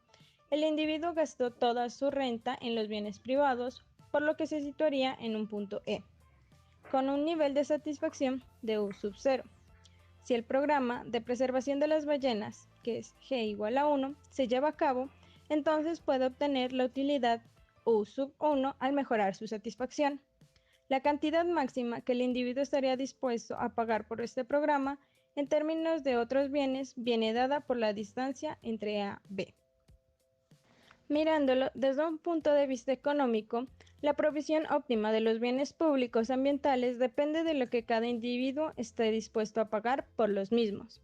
el individuo gastó toda su renta en los bienes privados, por lo que se situaría en un punto E, con un nivel de satisfacción de U sub 0. Si el programa de preservación de las ballenas, que es G igual a 1, se lleva a cabo, entonces puede obtener la utilidad U sub 1 al mejorar su satisfacción. La cantidad máxima que el individuo estaría dispuesto a pagar por este programa en términos de otros bienes viene dada por la distancia entre A y B. Mirándolo desde un punto de vista económico, la provisión óptima de los bienes públicos ambientales depende de lo que cada individuo esté dispuesto a pagar por los mismos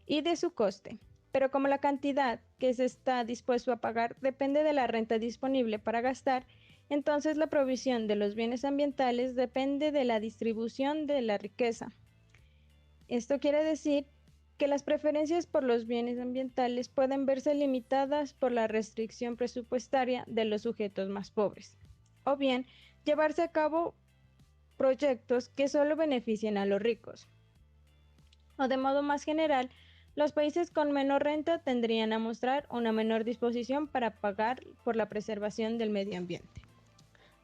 y de su coste. Pero como la cantidad que se está dispuesto a pagar depende de la renta disponible para gastar, entonces la provisión de los bienes ambientales depende de la distribución de la riqueza. Esto quiere decir que las preferencias por los bienes ambientales pueden verse limitadas por la restricción presupuestaria de los sujetos más pobres, o bien llevarse a cabo proyectos que solo beneficien a los ricos. O de modo más general, los países con menor renta tendrían a mostrar una menor disposición para pagar por la preservación del medio ambiente.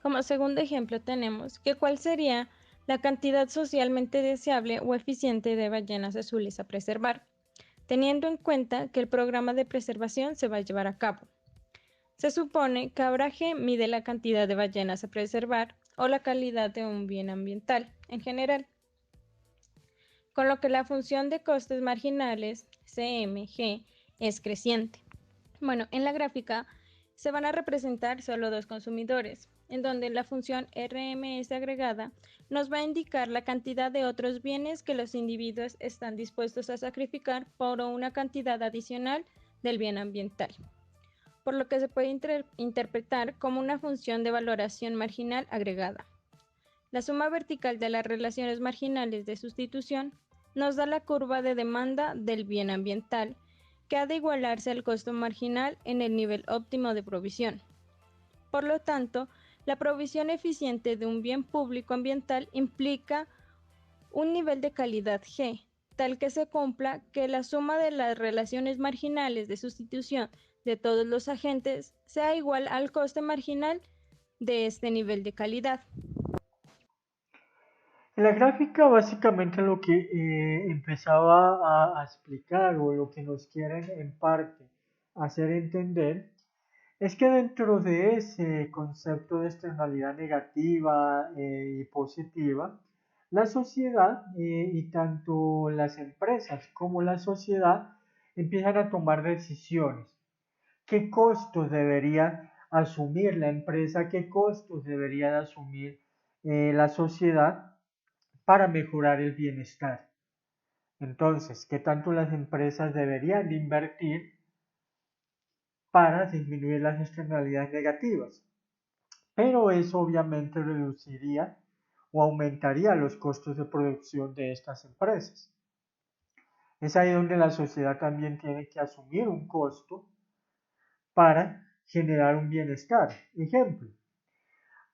Como segundo ejemplo tenemos que cuál sería la cantidad socialmente deseable o eficiente de ballenas azules a preservar, teniendo en cuenta que el programa de preservación se va a llevar a cabo. Se supone que ahora G mide la cantidad de ballenas a preservar o la calidad de un bien ambiental en general, con lo que la función de costes marginales, CMG, es creciente. Bueno, en la gráfica se van a representar solo dos consumidores, en donde la función RMS agregada nos va a indicar la cantidad de otros bienes que los individuos están dispuestos a sacrificar por una cantidad adicional del bien ambiental, por lo que se puede interpretar como una función de valoración marginal agregada. La suma vertical de las relaciones marginales de sustitución nos da la curva de demanda del bien ambiental, que ha de igualarse al costo marginal en el nivel óptimo de provisión. Por lo tanto, la provisión eficiente de un bien público ambiental implica un nivel de calidad G, tal que se cumpla que la suma de las relaciones marginales de sustitución de todos los agentes sea igual al coste marginal de este nivel de calidad. En la gráfica básicamente lo que empezaba a explicar o lo que nos quieren en parte hacer entender es que dentro de ese concepto de externalidad negativa y positiva, la sociedad y tanto las empresas como la sociedad empiezan a tomar decisiones. ¿Qué costos debería asumir la empresa? ¿Qué costos debería asumir la sociedad para mejorar el bienestar? Entonces, ¿qué tanto las empresas deberían de invertir para disminuir las externalidades negativas? Pero eso obviamente reduciría o aumentaría los costos de producción de estas empresas. Es ahí donde la sociedad también tiene que asumir un costo para generar un bienestar. Ejemplo,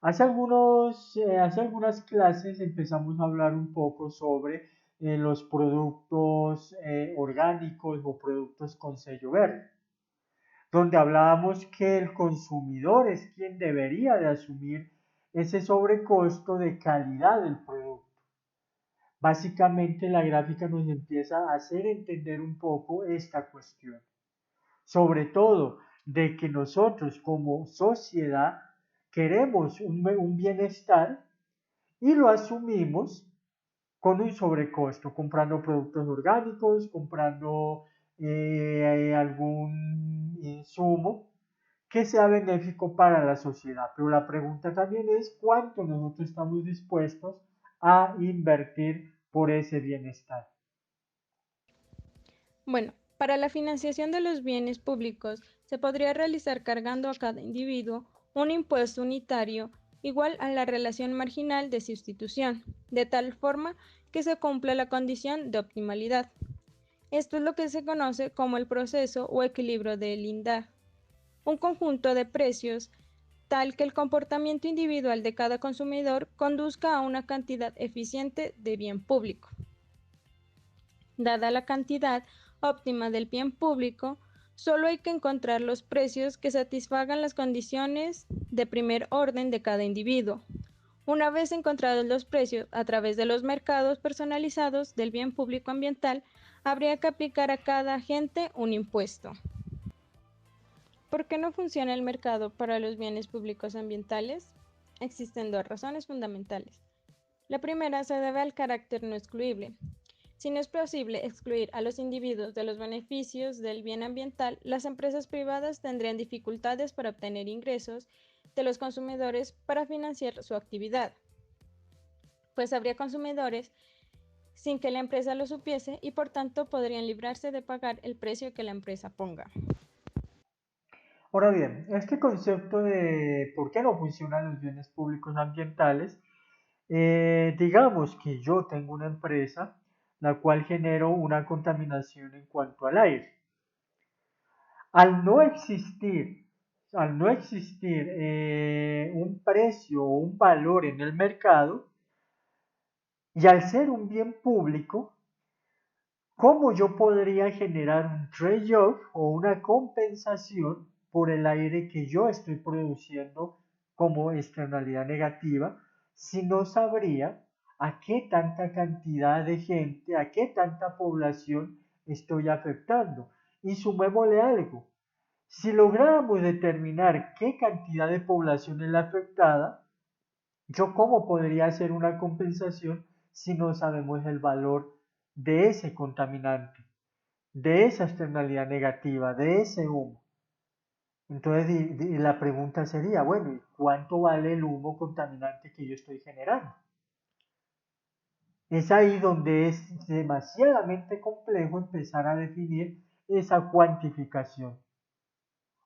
hace algunas clases empezamos a hablar un poco sobre los productos orgánicos o productos con sello verde, donde hablábamos que el consumidor es quien debería de asumir ese sobrecosto de calidad del producto. Básicamente la gráfica nos empieza a hacer entender un poco esta cuestión. Sobre todo de que nosotros como sociedad queremos un bienestar y lo asumimos con un sobrecosto, comprando productos orgánicos, comprando algún insumo que sea benéfico para la sociedad. Pero la pregunta también es cuánto nosotros estamos dispuestos a invertir por ese bienestar. Bueno, para la financiación de los bienes públicos se podría realizar cargando a cada individuo un impuesto unitario igual a la relación marginal de sustitución, de tal forma que se cumpla la condición de optimalidad. Esto es lo que se conoce como el proceso o equilibrio de Lindau, un conjunto de precios tal que el comportamiento individual de cada consumidor conduzca a una cantidad eficiente de bien público. Dada la cantidad óptima del bien público, solo hay que encontrar los precios que satisfagan las condiciones de primer orden de cada individuo. Una vez encontrados los precios a través de los mercados personalizados del bien público ambiental, habría que aplicar a cada agente un impuesto. ¿Por qué no funciona el mercado para los bienes públicos ambientales? Existen dos razones fundamentales. La primera se debe al carácter no excluible. Si no es posible excluir a los individuos de los beneficios del bien ambiental, las empresas privadas tendrían dificultades para obtener ingresos de los consumidores para financiar su actividad, pues habría consumidores sin que la empresa lo supiese y por tanto podrían librarse de pagar el precio que la empresa ponga. Ahora bien, este concepto de por qué no funcionan los bienes públicos ambientales, digamos que yo tengo una empresa la cual genero una contaminación en cuanto al aire. Al no existir, un precio o un valor en el mercado, y al ser un bien público, ¿cómo yo podría generar un trade-off o una compensación por el aire que yo estoy produciendo como externalidad negativa si no sabría a qué tanta cantidad de gente, a qué tanta población estoy afectando? Y sumémosle algo, si lográramos determinar qué cantidad de población es la afectada, ¿yo cómo podría hacer una compensación si no sabemos el valor de ese contaminante, de esa externalidad negativa, de ese humo? Entonces la pregunta sería, bueno, ¿y cuánto vale el humo contaminante que yo estoy generando? Es ahí donde es demasiadamente complejo empezar a definir esa cuantificación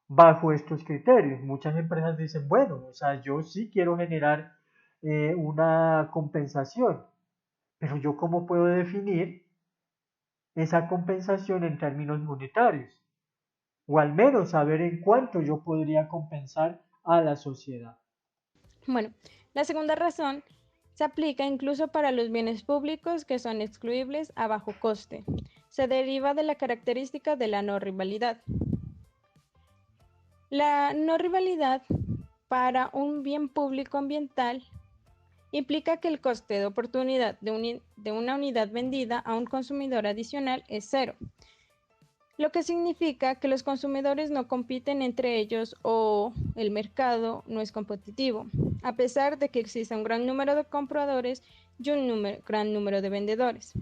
bajo estos criterios. Muchas empresas dicen, bueno, o sea, yo sí quiero generar una compensación, pero yo cómo puedo definir esa compensación en términos monetarios, o al menos saber en cuánto yo podría compensar a la sociedad. Bueno, la segunda razón se aplica incluso para los bienes públicos que son excluibles a bajo coste. Se deriva de la característica de la no rivalidad. La no rivalidad para un bien público ambiental implica que el coste de oportunidad de una unidad vendida a un consumidor adicional es cero, lo que significa que los consumidores no compiten entre ellos o el mercado no es competitivo, a pesar de que exista un gran número de compradores y un gran número de vendedores.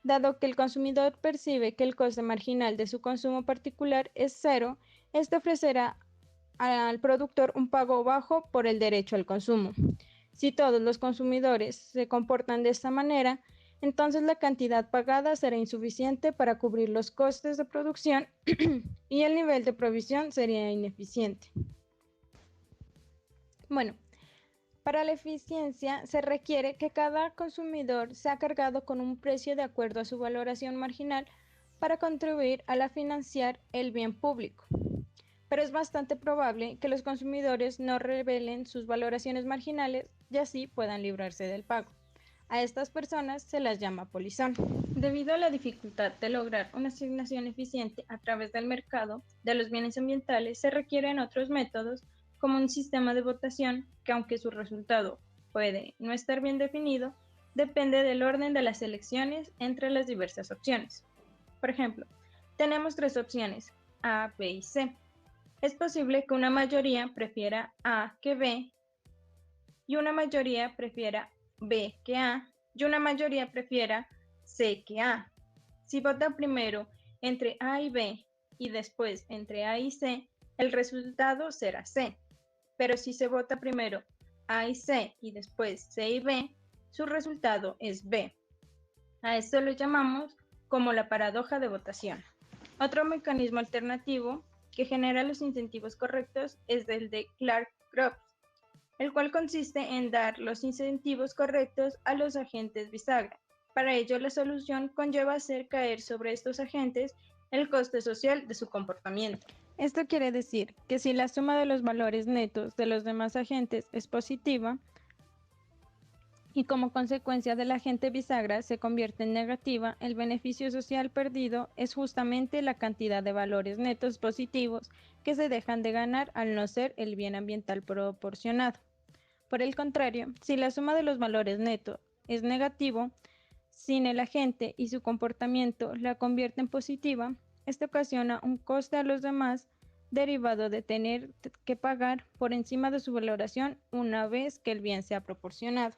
Dado que el consumidor percibe que el coste marginal de su consumo particular es cero, este ofrecerá al productor un pago bajo por el derecho al consumo. Si todos los consumidores se comportan de esta manera, entonces la cantidad pagada será insuficiente para cubrir los costes de producción y el nivel de provisión sería ineficiente. Bueno, para la eficiencia se requiere que cada consumidor sea cargado con un precio de acuerdo a su valoración marginal para contribuir a financiar el bien público. Pero es bastante probable que los consumidores no revelen sus valoraciones marginales y así puedan librarse del pago. A estas personas se las llama polizón. Debido a la dificultad de lograr una asignación eficiente a través del mercado de los bienes ambientales, se requieren otros métodos como un sistema de votación que, aunque su resultado puede no estar bien definido, depende del orden de las elecciones entre las diversas opciones. Por ejemplo, tenemos tres opciones, A, B y C. Es posible que una mayoría prefiera A que B y una mayoría prefiera B que A y una mayoría prefiera C que A. Si vota primero entre A y B y después entre A y C, el resultado será C. Pero si se vota primero A y C y después C y B, su resultado es B. A esto lo llamamos como la paradoja de votación. Otro mecanismo alternativo que genera los incentivos correctos es el de Clark-Kropf, el cual consiste en dar los incentivos correctos a los agentes bisagra. Para ello, la solución conlleva hacer caer sobre estos agentes el coste social de su comportamiento. Esto quiere decir que si la suma de los valores netos de los demás agentes es positiva, y como consecuencia del agente bisagra se convierte en negativa, el beneficio social perdido es justamente la cantidad de valores netos positivos que se dejan de ganar al no ser el bien ambiental proporcionado. Por el contrario, si la suma de los valores netos es negativo, sin el agente y su comportamiento la convierte en positiva, esto ocasiona un coste a los demás derivado de tener que pagar por encima de su valoración una vez que el bien sea proporcionado.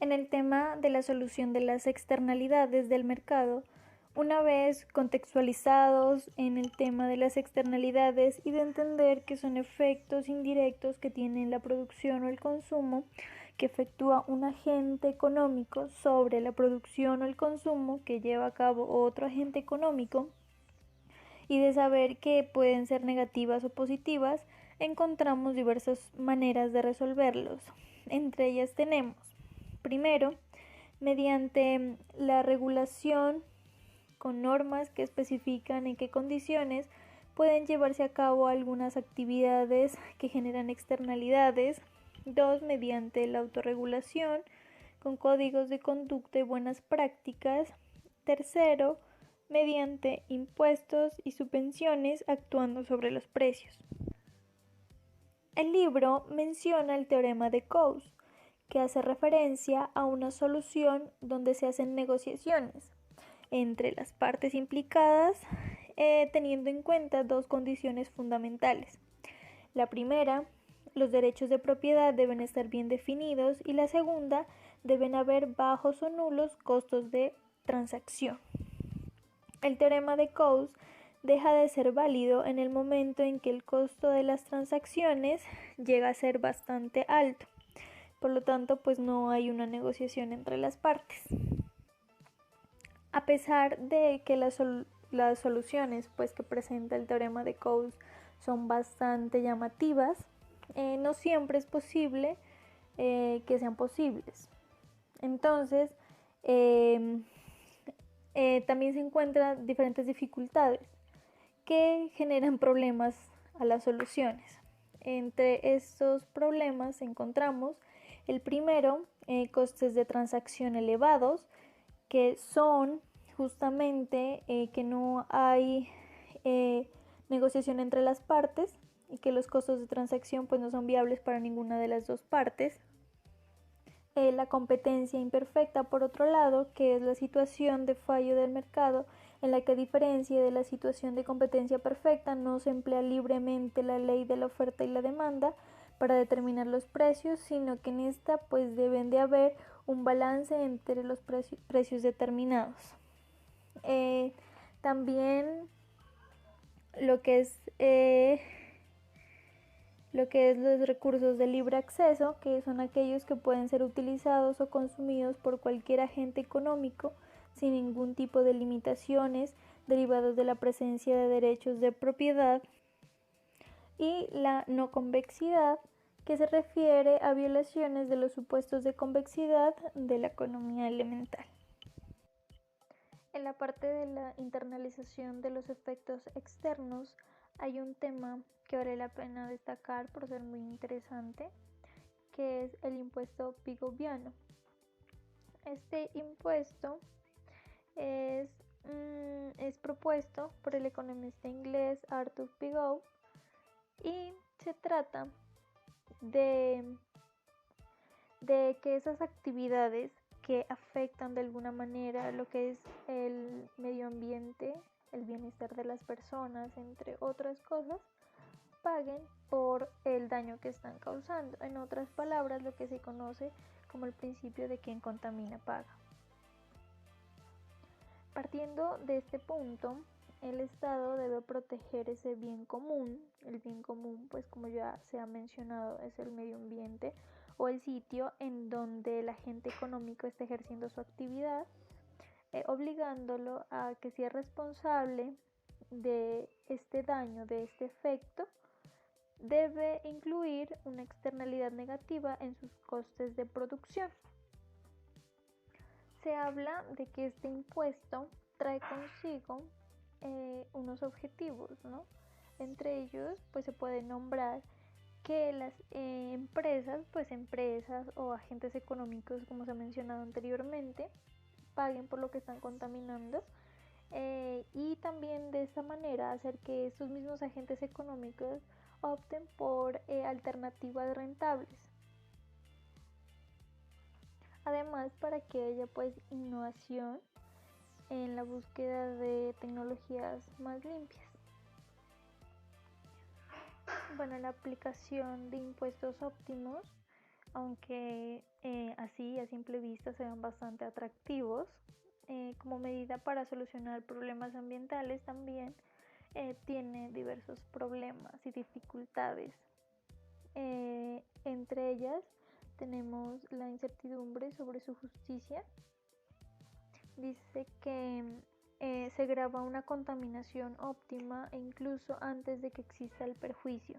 En el tema de la solución de las externalidades del mercado, una vez contextualizados en el tema de las externalidades y de entender que son efectos indirectos que tienen la producción o el consumo que efectúa un agente económico sobre la producción o el consumo que lleva a cabo otro agente económico, y de saber que pueden ser negativas o positivas, encontramos diversas maneras de resolverlos. Entre ellas tenemos, primero, mediante la regulación con normas que especifican en qué condiciones pueden llevarse a cabo algunas actividades que generan externalidades. 2. Mediante la autorregulación con códigos de conducta y buenas prácticas. Tercero, mediante impuestos y subvenciones actuando sobre los precios. El libro menciona el teorema de Coase, que hace referencia a una solución donde se hacen negociaciones entre las partes implicadas, teniendo en cuenta dos condiciones fundamentales. La primera, los derechos de propiedad deben estar bien definidos, y la segunda, deben haber bajos o nulos costos de transacción. El teorema de Coase deja de ser válido en el momento en que el costo de las transacciones llega a ser bastante alto. Por lo tanto, pues no hay una negociación entre las partes. A pesar de que las soluciones pues, que presenta el teorema de Coase son bastante llamativas, no siempre es posible que sean posibles. Entonces, también se encuentran diferentes dificultades que generan problemas a las soluciones. Entre estos problemas encontramos el primero, costes de transacción elevados, que son justamente que no hay negociación entre las partes y que los costos de transacción pues no son viables para ninguna de las dos partes. La competencia imperfecta, por otro lado, que es la situación de fallo del mercado en la que, a diferencia de la situación de competencia perfecta, no se emplea libremente la ley de la oferta y la demanda para determinar los precios, sino que en esta pues deben de haber un balance entre los precios determinados. También lo que es los recursos de libre acceso, que son aquellos que pueden ser utilizados o consumidos por cualquier agente económico sin ningún tipo de limitaciones derivados de la presencia de derechos de propiedad. Y la no convexidad, que se refiere a violaciones de los supuestos de convexidad de la economía elemental. En la parte de la internalización de los efectos externos hay un tema que vale la pena destacar por ser muy interesante, que es el impuesto pigoviano. Este impuesto es propuesto por el economista inglés Arthur Pigou, y se trata de que esas actividades que afectan de alguna manera lo que es el medio ambiente el bienestar de las personas, entre otras cosas, paguen por el daño que están causando. En otras palabras, lo que se conoce como el principio de quien contamina paga. Partiendo de este punto, el Estado debe proteger ese bien común. El bien común, pues como ya se ha mencionado, es el medio ambiente o el sitio en donde el agente económico está ejerciendo su actividad, obligándolo a que sea responsable de este daño, de este efecto. Debe incluir una externalidad negativa en sus costes de producción. Se habla de que este impuesto trae consigo unos objetivos, ¿no? Entre ellos, pues se puede nombrar que las empresas o agentes económicos, como se ha mencionado anteriormente, paguen por lo que están contaminando, y también de esta manera hacer que estos mismos agentes económicos opten por alternativas rentables. Además, para que haya pues innovación en la búsqueda de tecnologías más limpias. Bueno, la aplicación de impuestos óptimos, aunque así a simple vista se ven bastante atractivos, como medida para solucionar problemas ambientales también tiene diversos problemas y dificultades. Entre ellas tenemos la incertidumbre sobre su justicia. Dice que se graba una contaminación óptima e incluso antes de que exista el perjuicio.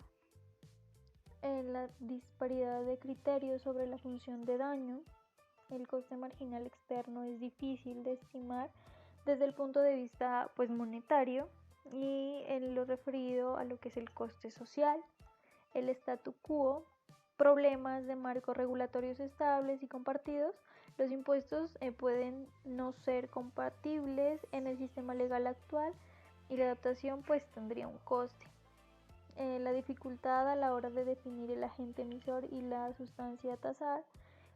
La disparidad de criterios sobre la función de daño. El coste marginal externo es difícil de estimar desde el punto de vista pues monetario, y en lo referido a lo que es el coste social, el statu quo, problemas de marcos regulatorios estables y compartidos. Los impuestos pueden no ser compatibles en el sistema legal actual y la adaptación pues tendría un coste. La dificultad a la hora de definir el agente emisor y la sustancia a tasar.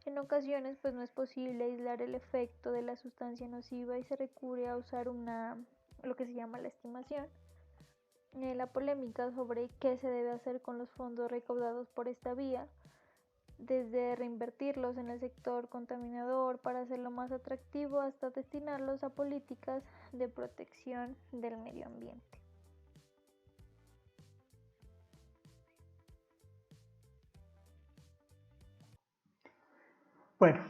En ocasiones pues no es posible aislar el efecto de la sustancia nociva y se recurre a usar lo que se llama la estimación. La polémica sobre qué se debe hacer con los fondos recaudados por esta vía, desde reinvertirlos en el sector contaminador para hacerlo más atractivo hasta destinarlos a políticas de protección del medio ambiente. Bueno,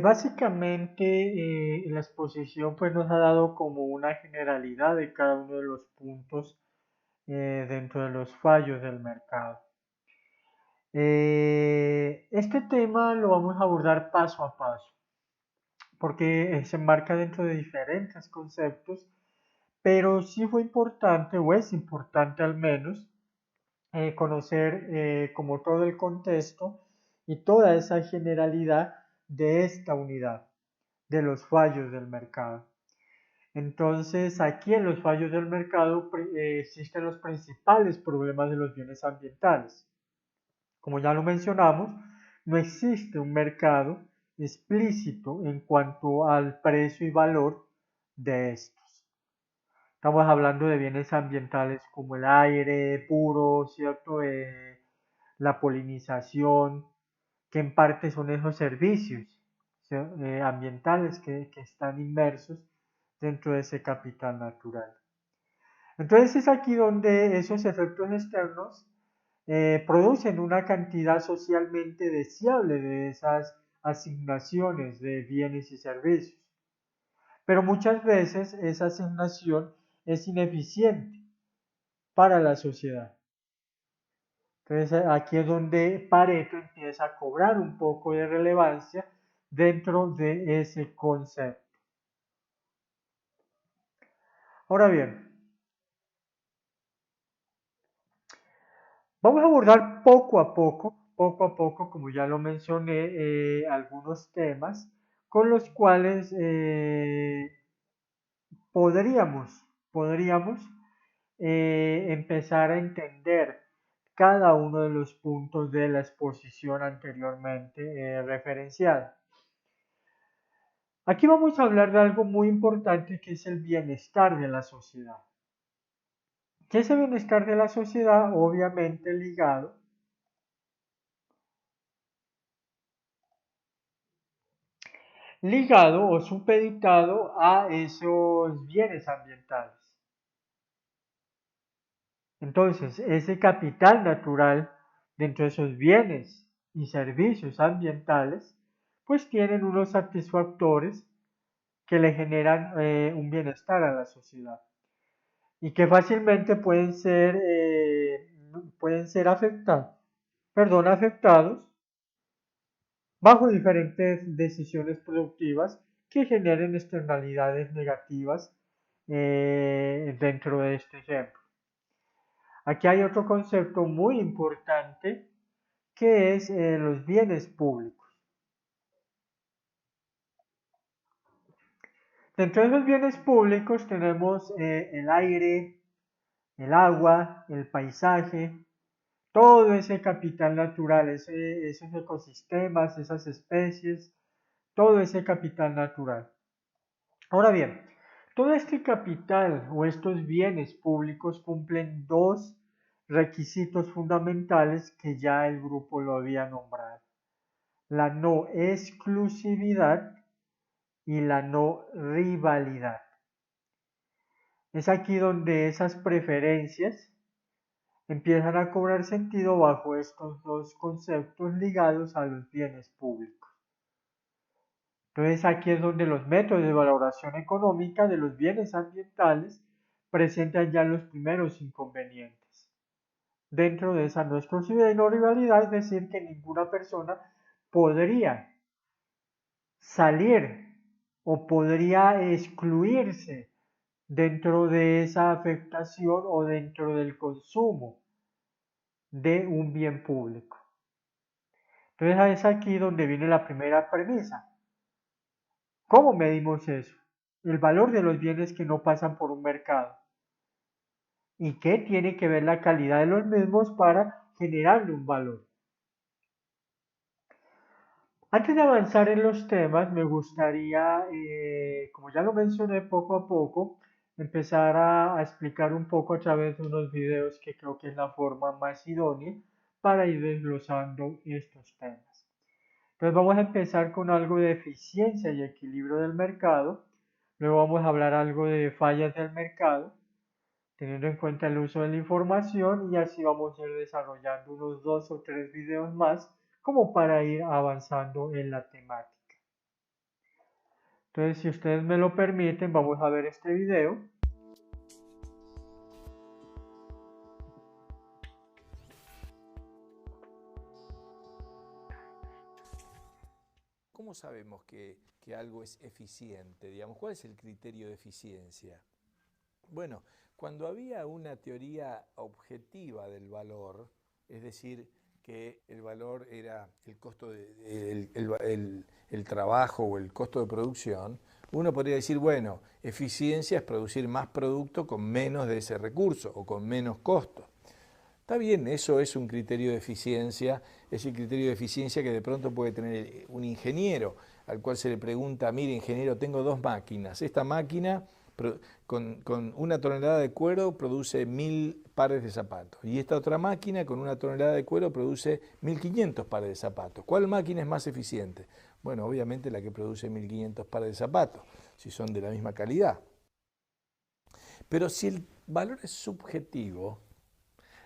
básicamente la exposición pues nos ha dado como una generalidad de cada uno de los puntos dentro de los fallos del mercado. Este tema lo vamos a abordar paso a paso, porque se enmarca dentro de diferentes conceptos, pero sí fue importante, o es importante al menos, conocer como todo el contexto y toda esa generalidad de esta unidad, de los fallos del mercado. Entonces, aquí en los fallos del mercado existen los principales problemas de los bienes ambientales. Como ya lo mencionamos, no existe un mercado explícito en cuanto al precio y valor de estos. Estamos hablando de bienes ambientales como el aire puro, ¿cierto? La polinización, que en parte son esos servicios ambientales que están inmersos dentro de ese capital natural. Entonces es aquí donde esos efectos externos producen una cantidad socialmente deseable de esas asignaciones de bienes y servicios. Pero muchas veces esa asignación es ineficiente para la sociedad. Entonces aquí es donde Pareto empieza a cobrar un poco de relevancia dentro de ese concepto. Ahora bien, vamos a abordar poco a poco, como ya lo mencioné, algunos temas con los cuales podríamos empezar a entender cada uno de los puntos de la exposición anteriormente referenciada. Aquí vamos a hablar de algo muy importante que es el bienestar de la sociedad. Que ese bienestar de la sociedad obviamente ligado o supeditado a esos bienes ambientales. Entonces, ese capital natural dentro de esos bienes y servicios ambientales, pues tienen unos satisfactores que le generan un bienestar a la sociedad y que fácilmente pueden ser afectados bajo diferentes decisiones productivas que generen externalidades negativas dentro de este ejemplo. Aquí hay otro concepto muy importante que es los bienes públicos. Dentro de esos bienes públicos tenemos el aire, el agua, el paisaje, todo ese capital natural, esos ecosistemas, esas especies, todo ese capital natural. Ahora bien, todo este capital o estos bienes públicos cumplen dos requisitos fundamentales que ya el grupo lo había nombrado: la no exclusividad y la no rivalidad. Es aquí donde esas preferencias empiezan a cobrar sentido bajo estos dos conceptos ligados a los bienes públicos. Entonces aquí es donde los métodos de valoración económica de los bienes ambientales presentan ya los primeros inconvenientes. Dentro de esa no exclusividad y no rivalidad, es decir, que ninguna persona podría salir o podría excluirse dentro de esa afectación o dentro del consumo de un bien público. Entonces es aquí donde viene la primera premisa. ¿Cómo medimos eso? El valor de los bienes que no pasan por un mercado. ¿Y qué tiene que ver la calidad de los mismos para generarle un valor? Antes de avanzar en los temas, me gustaría, como ya lo mencioné poco a poco, empezar a explicar un poco a través de unos videos que creo que es la forma más idónea para ir desglosando estos temas. Entonces vamos a empezar con algo de eficiencia y equilibrio del mercado, luego vamos a hablar algo de fallas del mercado, teniendo en cuenta el uso de la información, y así vamos a ir desarrollando unos 2 o 3 videos más como para ir avanzando en la temática. Entonces, si ustedes me lo permiten, vamos a ver este video. ¿Cómo sabemos que algo es eficiente? Digamos, ¿cuál es el criterio de eficiencia? Bueno, cuando había una teoría objetiva del valor, es decir, que el valor era el costo el trabajo o el costo de producción, uno podría decir, bueno, eficiencia es producir más producto con menos de ese recurso o con menos costo. Está bien, eso es un criterio de eficiencia, es el criterio de eficiencia que de pronto puede tener un ingeniero, al cual se le pregunta, mire ingeniero, tengo dos máquinas, esta máquina con 1 tonelada de cuero produce 1000 pares de zapatos y esta otra máquina con 1 tonelada de cuero produce 1500 pares de zapatos. ¿Cuál máquina es más eficiente? Bueno, obviamente la que produce 1500 pares de zapatos, si son de la misma calidad. Pero si el valor es subjetivo,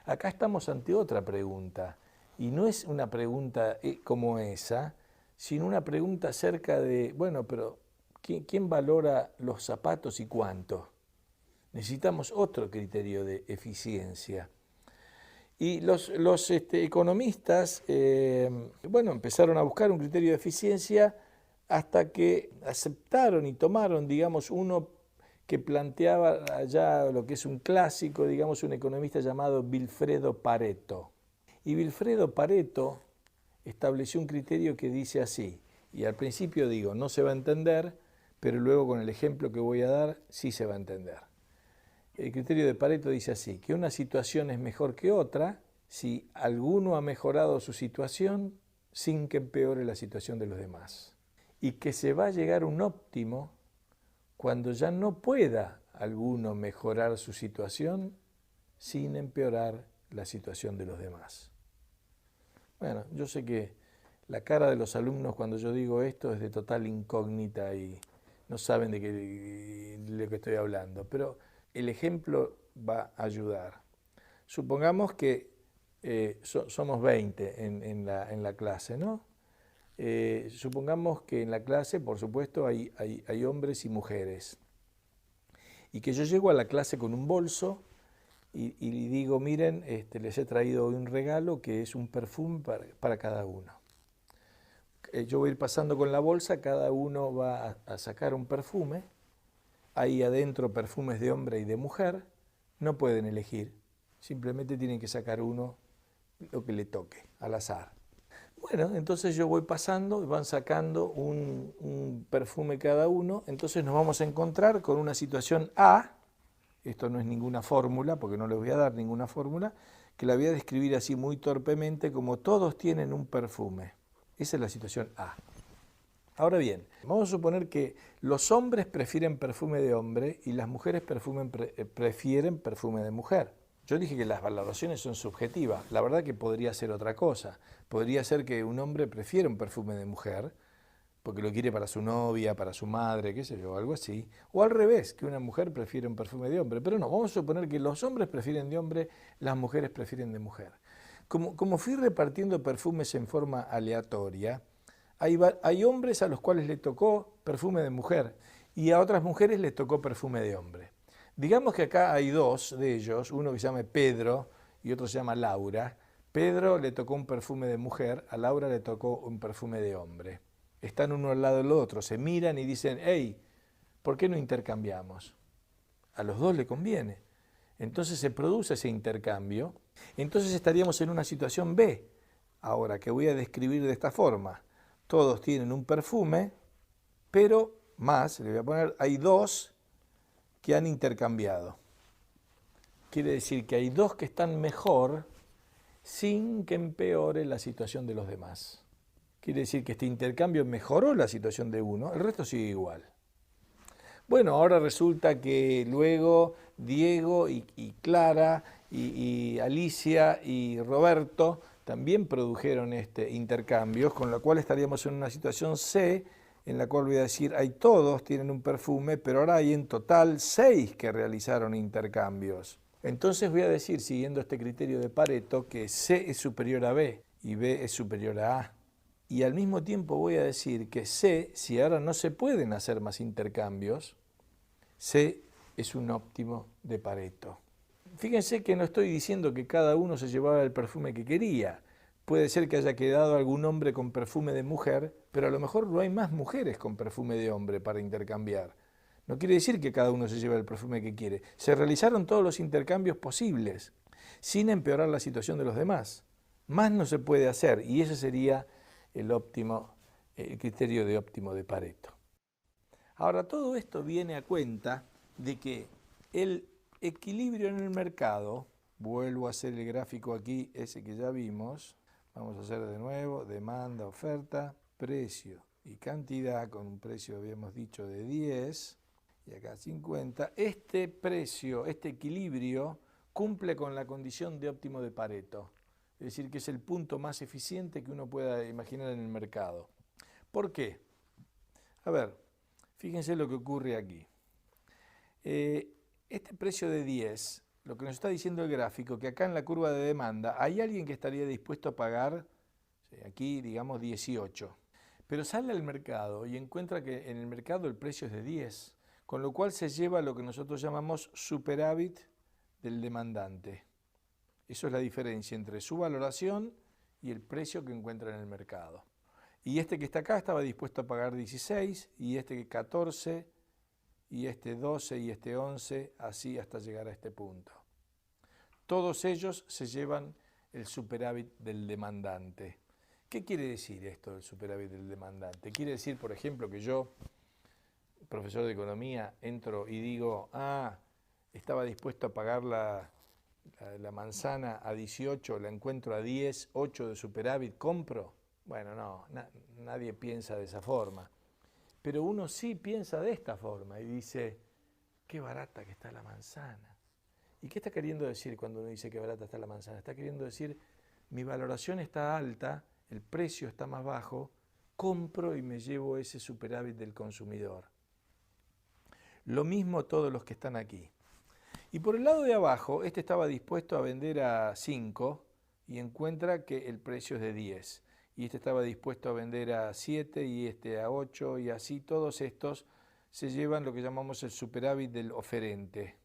acá estamos ante otra pregunta, y no es una pregunta como esa, sino una pregunta acerca de, bueno, pero ¿quién valora los zapatos y cuánto? Necesitamos otro criterio de eficiencia. Y los economistas, bueno, empezaron a buscar un criterio de eficiencia hasta que aceptaron y tomaron, digamos, uno que planteaba allá lo que es un clásico, digamos, un economista llamado Vilfredo Pareto. Y Vilfredo Pareto estableció un criterio que dice así, y al principio digo, no se va a entender, pero luego con el ejemplo que voy a dar, sí se va a entender. El criterio de Pareto dice así, que una situación es mejor que otra si alguno ha mejorado su situación sin que empeore la situación de los demás. y que se va a llegar a un óptimo cuando ya no pueda alguno mejorar su situación sin empeorar la situación de los demás. Bueno, yo sé que la cara de los alumnos cuando yo digo esto es de total incógnita y no saben de lo que estoy hablando, pero el ejemplo va a ayudar. Supongamos que somos 20 en la clase, ¿no? Supongamos que en la clase, por supuesto, hay hombres y mujeres. Y que yo llego a la clase con un bolso y digo, miren, les he traído hoy un regalo que es un perfume para cada uno. Yo voy a ir pasando con la bolsa, cada uno va a sacar un perfume. Hay adentro perfumes de hombre y de mujer. No pueden elegir, simplemente tienen que sacar uno, lo que le toque, al azar. Bueno, entonces yo voy pasando, van sacando un perfume cada uno, entonces nos vamos a encontrar con una situación A, esto no es ninguna fórmula, porque no les voy a dar ninguna fórmula, que la voy a describir así muy torpemente como todos tienen un perfume. Esa es la situación A. Ahora bien, vamos a suponer que los hombres prefieren perfume de hombre y las mujeres prefieren perfume de mujer. Yo dije que las valoraciones son subjetivas, la verdad que podría ser otra cosa. Podría ser que un hombre prefiera un perfume de mujer, porque lo quiere para su novia, para su madre, qué sé yo, algo así. O al revés, que una mujer prefiere un perfume de hombre. Pero no, vamos a suponer que los hombres prefieren de hombre, las mujeres prefieren de mujer. Como fui repartiendo perfumes en forma aleatoria, hay hombres a los cuales le tocó perfume de mujer y a otras mujeres les tocó perfume de hombre. Digamos que acá hay dos de ellos, uno que se llama Pedro y otro se llama Laura. Pedro le tocó un perfume de mujer, a Laura le tocó un perfume de hombre. Están uno al lado del otro, se miran y dicen, hey, ¿por qué no intercambiamos? A los dos le conviene. Entonces se produce ese intercambio. Entonces estaríamos en una situación B, ahora que voy a describir de esta forma. Todos tienen un perfume, pero más, le voy a poner, hay dos que han intercambiado. Quiere decir que hay dos que están mejor sin que empeore la situación de los demás. Quiere decir que este intercambio mejoró la situación de uno, el resto sigue igual. Bueno, ahora resulta que luego Diego y Clara y Alicia y Roberto también produjeron intercambios, con lo cual estaríamos en una situación C, en la cual voy a decir, todos tienen un perfume, pero ahora hay en total 6 que realizaron intercambios. Entonces voy a decir, siguiendo este criterio de Pareto, que C es superior a B y B es superior a A. Y al mismo tiempo voy a decir que C, si ahora no se pueden hacer más intercambios, C es un óptimo de Pareto. Fíjense que no estoy diciendo que cada uno se llevaba el perfume que quería. Puede ser que haya quedado algún hombre con perfume de mujer, pero a lo mejor no hay más mujeres con perfume de hombre para intercambiar. No quiere decir que cada uno se lleve el perfume que quiere. Se realizaron todos los intercambios posibles, sin empeorar la situación de los demás. Más no se puede hacer, y ese sería el criterio de óptimo de Pareto. Ahora, todo esto viene a cuenta de que el equilibrio en el mercado, vuelvo a hacer el gráfico aquí, ese que ya vimos, vamos a hacer de nuevo, demanda, oferta, precio y cantidad, con un precio, habíamos dicho, de 10, y acá 50, este precio, este equilibrio, cumple con la condición de óptimo de Pareto, es decir, que es el punto más eficiente que uno pueda imaginar en el mercado. ¿Por qué? A ver, fíjense lo que ocurre aquí. Este precio de 10, lo que nos está diciendo el gráfico, que acá en la curva de demanda hay alguien que estaría dispuesto a pagar, aquí digamos 18, pero sale al mercado y encuentra que en el mercado el precio es de 10, con lo cual se lleva lo que nosotros llamamos superávit del demandante. Eso es la diferencia entre su valoración y el precio que encuentra en el mercado. Y este que está acá estaba dispuesto a pagar 16, y este 14, y este 12, y este 11, así hasta llegar a este punto. Todos ellos se llevan el superávit del demandante. ¿Qué quiere decir esto del superávit del demandante? Quiere decir, por ejemplo, que yo, profesor de economía, entro y digo, estaba dispuesto a pagar la manzana a 18, la encuentro a 10, 8 de superávit, ¿compro? Bueno, no, nadie piensa de esa forma. pero uno sí piensa de esta forma y dice, qué barata que está la manzana. ¿Y qué está queriendo decir cuando uno dice qué barata está la manzana? Está queriendo decir, mi valoración está alta, el precio está más bajo, compro y me llevo ese superávit del consumidor. Lo mismo todos los que están aquí. Y por el lado de abajo, este estaba dispuesto a vender a 5 y encuentra que el precio es de 10. Y este estaba dispuesto a vender a 7 y este a 8 y así todos estos se llevan lo que llamamos el superávit del oferente.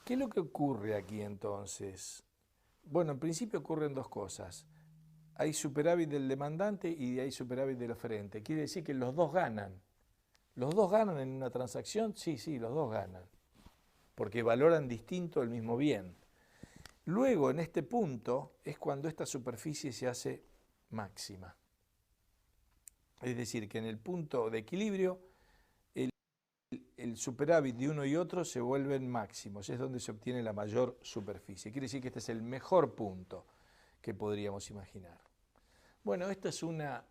¿Qué es lo que ocurre aquí entonces? Bueno, en principio ocurren dos cosas. Hay superávit del demandante y hay superávit del oferente. Quiere decir que los dos ganan. ¿Los dos ganan en una transacción? Sí, los dos ganan, porque valoran distinto el mismo bien. Luego, en este punto, es cuando esta superficie se hace máxima. Es decir, que en el punto de equilibrio, el superávit de uno y otro se vuelven máximos, es donde se obtiene la mayor superficie. Quiere decir que este es el mejor punto que podríamos imaginar. Bueno, esta es una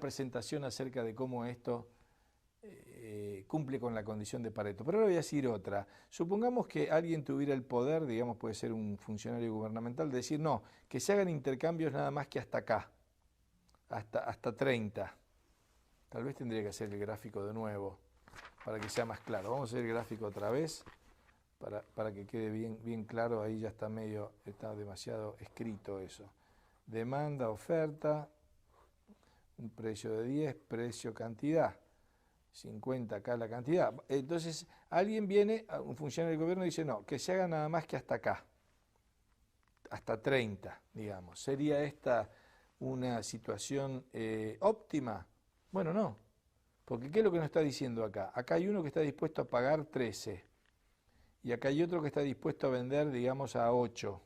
presentación acerca de cómo esto cumple con la condición de Pareto. Pero ahora voy a decir otra. Supongamos que alguien tuviera el poder, digamos, puede ser un funcionario gubernamental, de decir, no, que se hagan intercambios nada más que hasta acá, hasta 30. Tal vez tendría que hacer el gráfico de nuevo para que sea más claro. Vamos a hacer el gráfico otra vez para que quede bien claro. Ahí ya está demasiado escrito eso. Demanda, oferta, un precio de 10, precio, cantidad. 50 acá la cantidad. Entonces, alguien viene, un funcionario del gobierno, y dice, no, que se haga nada más que hasta acá. Hasta 30, digamos. ¿Sería esta una situación óptima? Bueno, no. Porque ¿qué es lo que nos está diciendo acá? Acá hay uno que está dispuesto a pagar 13. Y acá hay otro que está dispuesto a vender, digamos, a 8.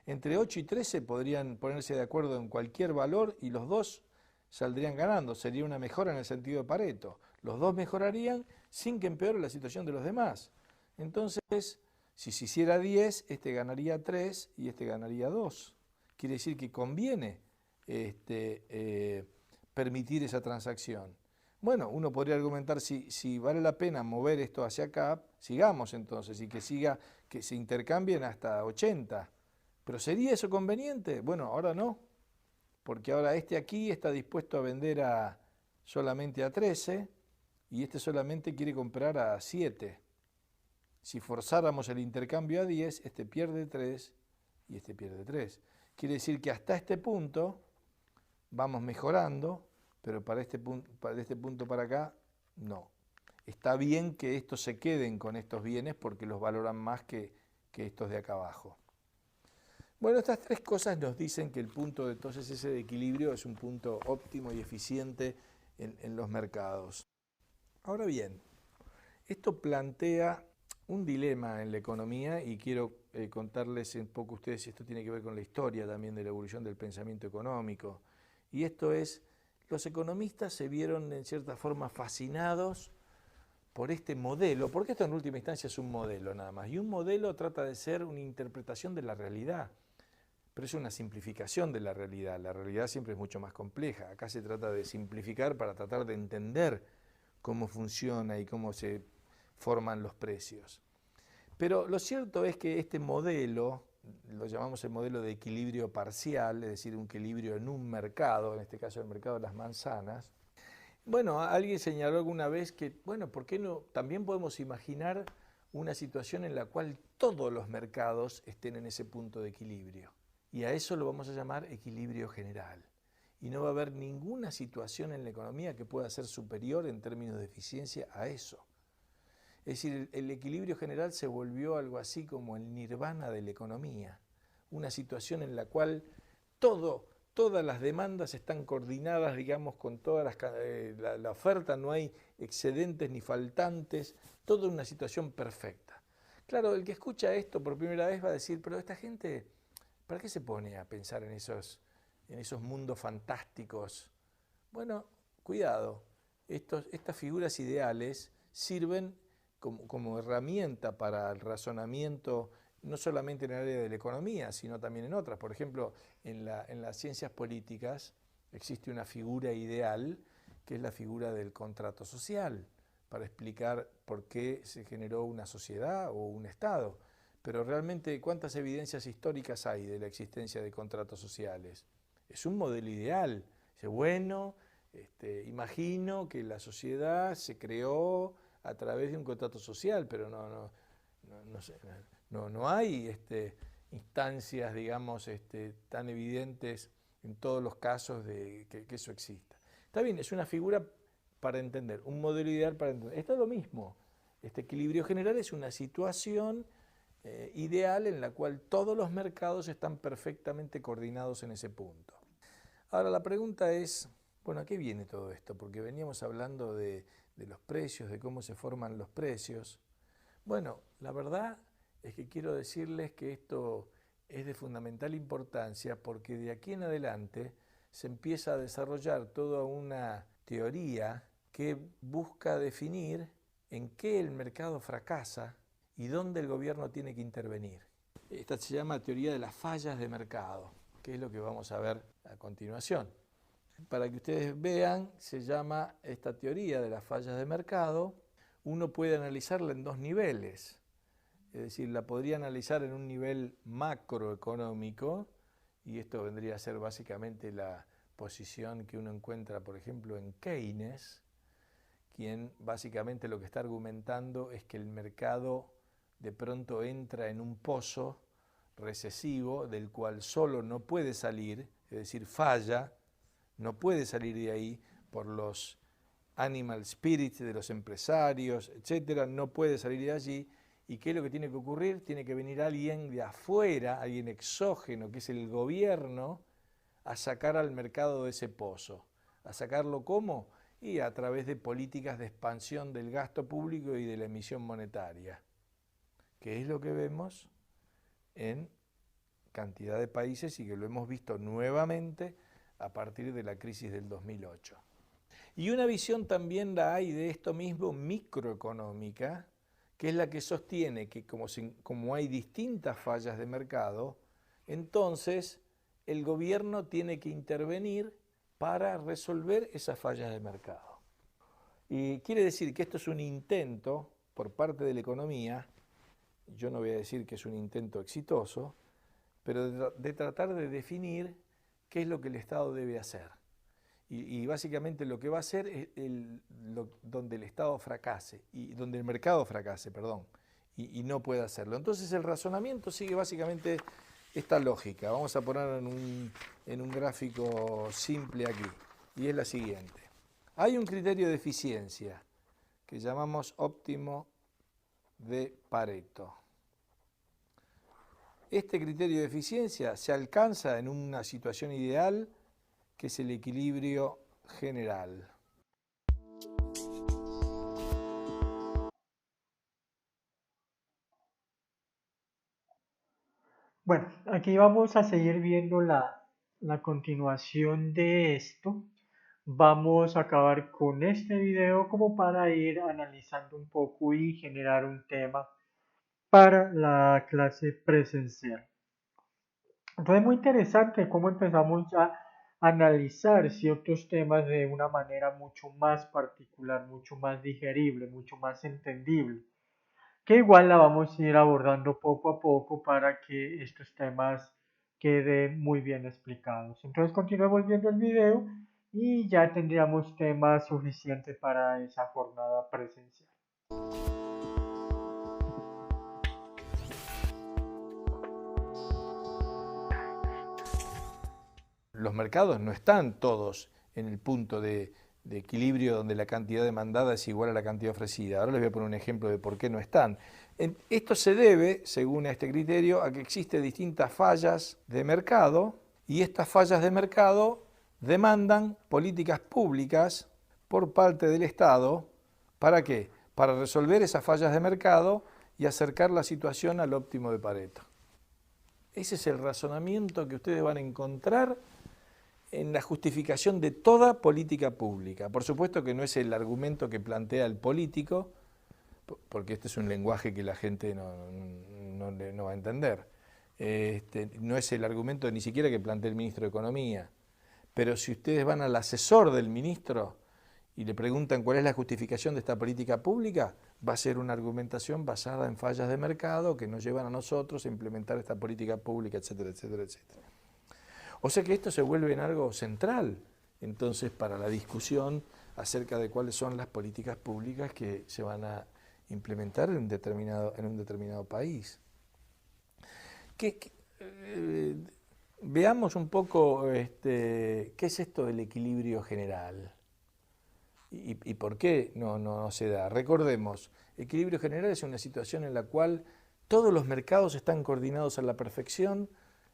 Entre 8 y 13 podrían ponerse de acuerdo en cualquier valor y los dos saldrían ganando. Sería una mejora en el sentido de Pareto. Los dos mejorarían sin que empeore la situación de los demás. Entonces, si se hiciera 10, este ganaría 3 y este ganaría 2. Quiere decir que conviene permitir esa transacción. Bueno, uno podría argumentar si vale la pena mover esto hacia acá, sigamos entonces y que se intercambien hasta 80. ¿Pero sería eso conveniente? Bueno, ahora no, porque ahora este aquí está dispuesto a vender solamente a 13 y este solamente quiere comprar a 7. Si forzáramos el intercambio a 10, este pierde 3 y este pierde 3. Quiere decir que hasta este punto vamos mejorando, pero para este punto para acá, no. Está bien que estos se queden con estos bienes porque los valoran más que estos de acá abajo. Bueno, estas tres cosas nos dicen que el punto de entonces ese de equilibrio es un punto óptimo y eficiente en los mercados. Ahora bien, esto plantea un dilema en la economía y quiero contarles un poco a ustedes si esto tiene que ver con la historia también de la evolución del pensamiento económico. Y esto es, los economistas se vieron en cierta forma fascinados por este modelo, porque esto en última instancia es un modelo nada más, y un modelo trata de ser una interpretación de la realidad, pero es una simplificación de la realidad siempre es mucho más compleja, acá se trata de simplificar para tratar de entender cómo funciona y cómo se forman los precios. Pero lo cierto es que este modelo, lo llamamos el modelo de equilibrio parcial, es decir, un equilibrio en un mercado, en este caso el mercado de las manzanas. Bueno, alguien señaló alguna vez que, bueno, ¿por qué no? También podemos imaginar una situación en la cual todos los mercados estén en ese punto de equilibrio. Y a eso lo vamos a llamar equilibrio general. Y no va a haber ninguna situación en la economía que pueda ser superior en términos de eficiencia a eso. Es decir, el equilibrio general se volvió algo así como el nirvana de la economía. Una situación en la cual todas las demandas están coordinadas, digamos, con toda la oferta, no hay excedentes ni faltantes, todo en una situación perfecta. Claro, el que escucha esto por primera vez va a decir, pero esta gente, ¿para qué se pone a pensar en esos mundos fantásticos? Bueno, cuidado, estas figuras ideales sirven como herramienta para el razonamiento, no solamente en el área de la economía, sino también en otras. Por ejemplo, en las ciencias políticas, Existe una figura ideal, que es la figura del contrato social, para explicar por qué se generó una sociedad o un Estado. Pero realmente, ¿cuántas evidencias históricas hay de la existencia de contratos sociales? Es un modelo ideal. Dice, bueno, imagino que la sociedad se creó a través de un contrato social, pero no hay instancias, digamos, tan evidentes en todos los casos de que eso exista. Está bien, es una figura para entender, un modelo ideal para entender. Esto es lo mismo. Este equilibrio general es una situación ideal en la cual todos los mercados están perfectamente coordinados en ese punto. Ahora la pregunta es, bueno, ¿a qué viene todo esto? Porque veníamos hablando de los precios, de cómo se forman los precios. Bueno, la verdad es que quiero decirles que esto es de fundamental importancia porque de aquí en adelante se empieza a desarrollar toda una teoría que busca definir en qué el mercado fracasa y dónde el gobierno tiene que intervenir. Esta se llama teoría de las fallas de mercado, que es lo que vamos a ver a continuación. Para que ustedes vean, se llama esta teoría de las fallas de mercado. Uno puede analizarla en dos niveles, es decir, la podría analizar en un nivel macroeconómico, y esto vendría a ser básicamente la posición que uno encuentra, por ejemplo, en Keynes, quien básicamente lo que está argumentando es que el mercado de pronto entra en un pozo recesivo del cual solo no puede salir, es decir, falla, no puede salir de ahí por los animal spirits de los empresarios, etcétera, no puede salir de allí. ¿Y qué es lo que tiene que ocurrir? Tiene que venir alguien de afuera, alguien exógeno, que es el gobierno, a sacar al mercado de ese pozo. ¿A sacarlo cómo? Y a través de políticas de expansión del gasto público y de la emisión monetaria, que es lo que vemos en cantidad de países y que lo hemos visto nuevamente a partir de la crisis del 2008. Y una visión también la hay de esto mismo microeconómica, que es la que sostiene que como hay distintas fallas de mercado, entonces el gobierno tiene que intervenir para resolver esas fallas de mercado. Y quiere decir que esto es un intento por parte de la economía, yo no voy a decir que es un intento exitoso, pero de tratar de definir qué es lo que el Estado debe hacer. Y básicamente lo que va a hacer es donde el Estado fracase, y donde el mercado fracase, perdón, y no puede hacerlo. Entonces el razonamiento sigue básicamente esta lógica. Vamos a poner en un gráfico simple aquí, y es la siguiente. Hay un criterio de eficiencia que llamamos óptimo de Pareto. Este criterio de eficiencia se alcanza en una situación ideal, que es el equilibrio general. Bueno, aquí vamos a seguir viendo la continuación de esto. Vamos a acabar con este video como para ir analizando un poco y generar un tema para la clase presencial. Entonces es muy interesante cómo empezamos a analizar ciertos temas de una manera mucho más particular, mucho más digerible, mucho más entendible, que igual la vamos a ir abordando poco a poco para que estos temas queden muy bien explicados. Entonces continuemos viendo el video y ya tendríamos temas suficientes para esa jornada presencial. Los mercados no están todos en el punto de equilibrio donde la cantidad demandada es igual a la cantidad ofrecida. Ahora les voy a poner un ejemplo de por qué no están. Esto se debe, según este criterio, a que existen distintas fallas de mercado, y estas fallas de mercado demandan políticas públicas por parte del Estado. ¿Para qué? Para resolver esas fallas de mercado y acercar la situación al óptimo de Pareto. Ese es el razonamiento que ustedes van a encontrar en la justificación de toda política pública. Por supuesto que no es el argumento que plantea el político, porque este es un lenguaje que la gente no va a entender. No es el argumento ni siquiera que plantea el ministro de Economía, Pero si ustedes van al asesor del ministro y le preguntan cuál es la justificación de esta política pública, va a ser una argumentación basada en fallas de mercado que nos llevan a nosotros a implementar esta política pública, etcétera, etcétera, etcétera. O sea que esto se vuelve en algo central, entonces, para la discusión acerca de cuáles son las políticas públicas que se van a implementar en un determinado país. Veamos un poco qué es esto del equilibrio general y por qué no se da. Recordemos, equilibrio general es una situación en la cual todos los mercados están coordinados a la perfección.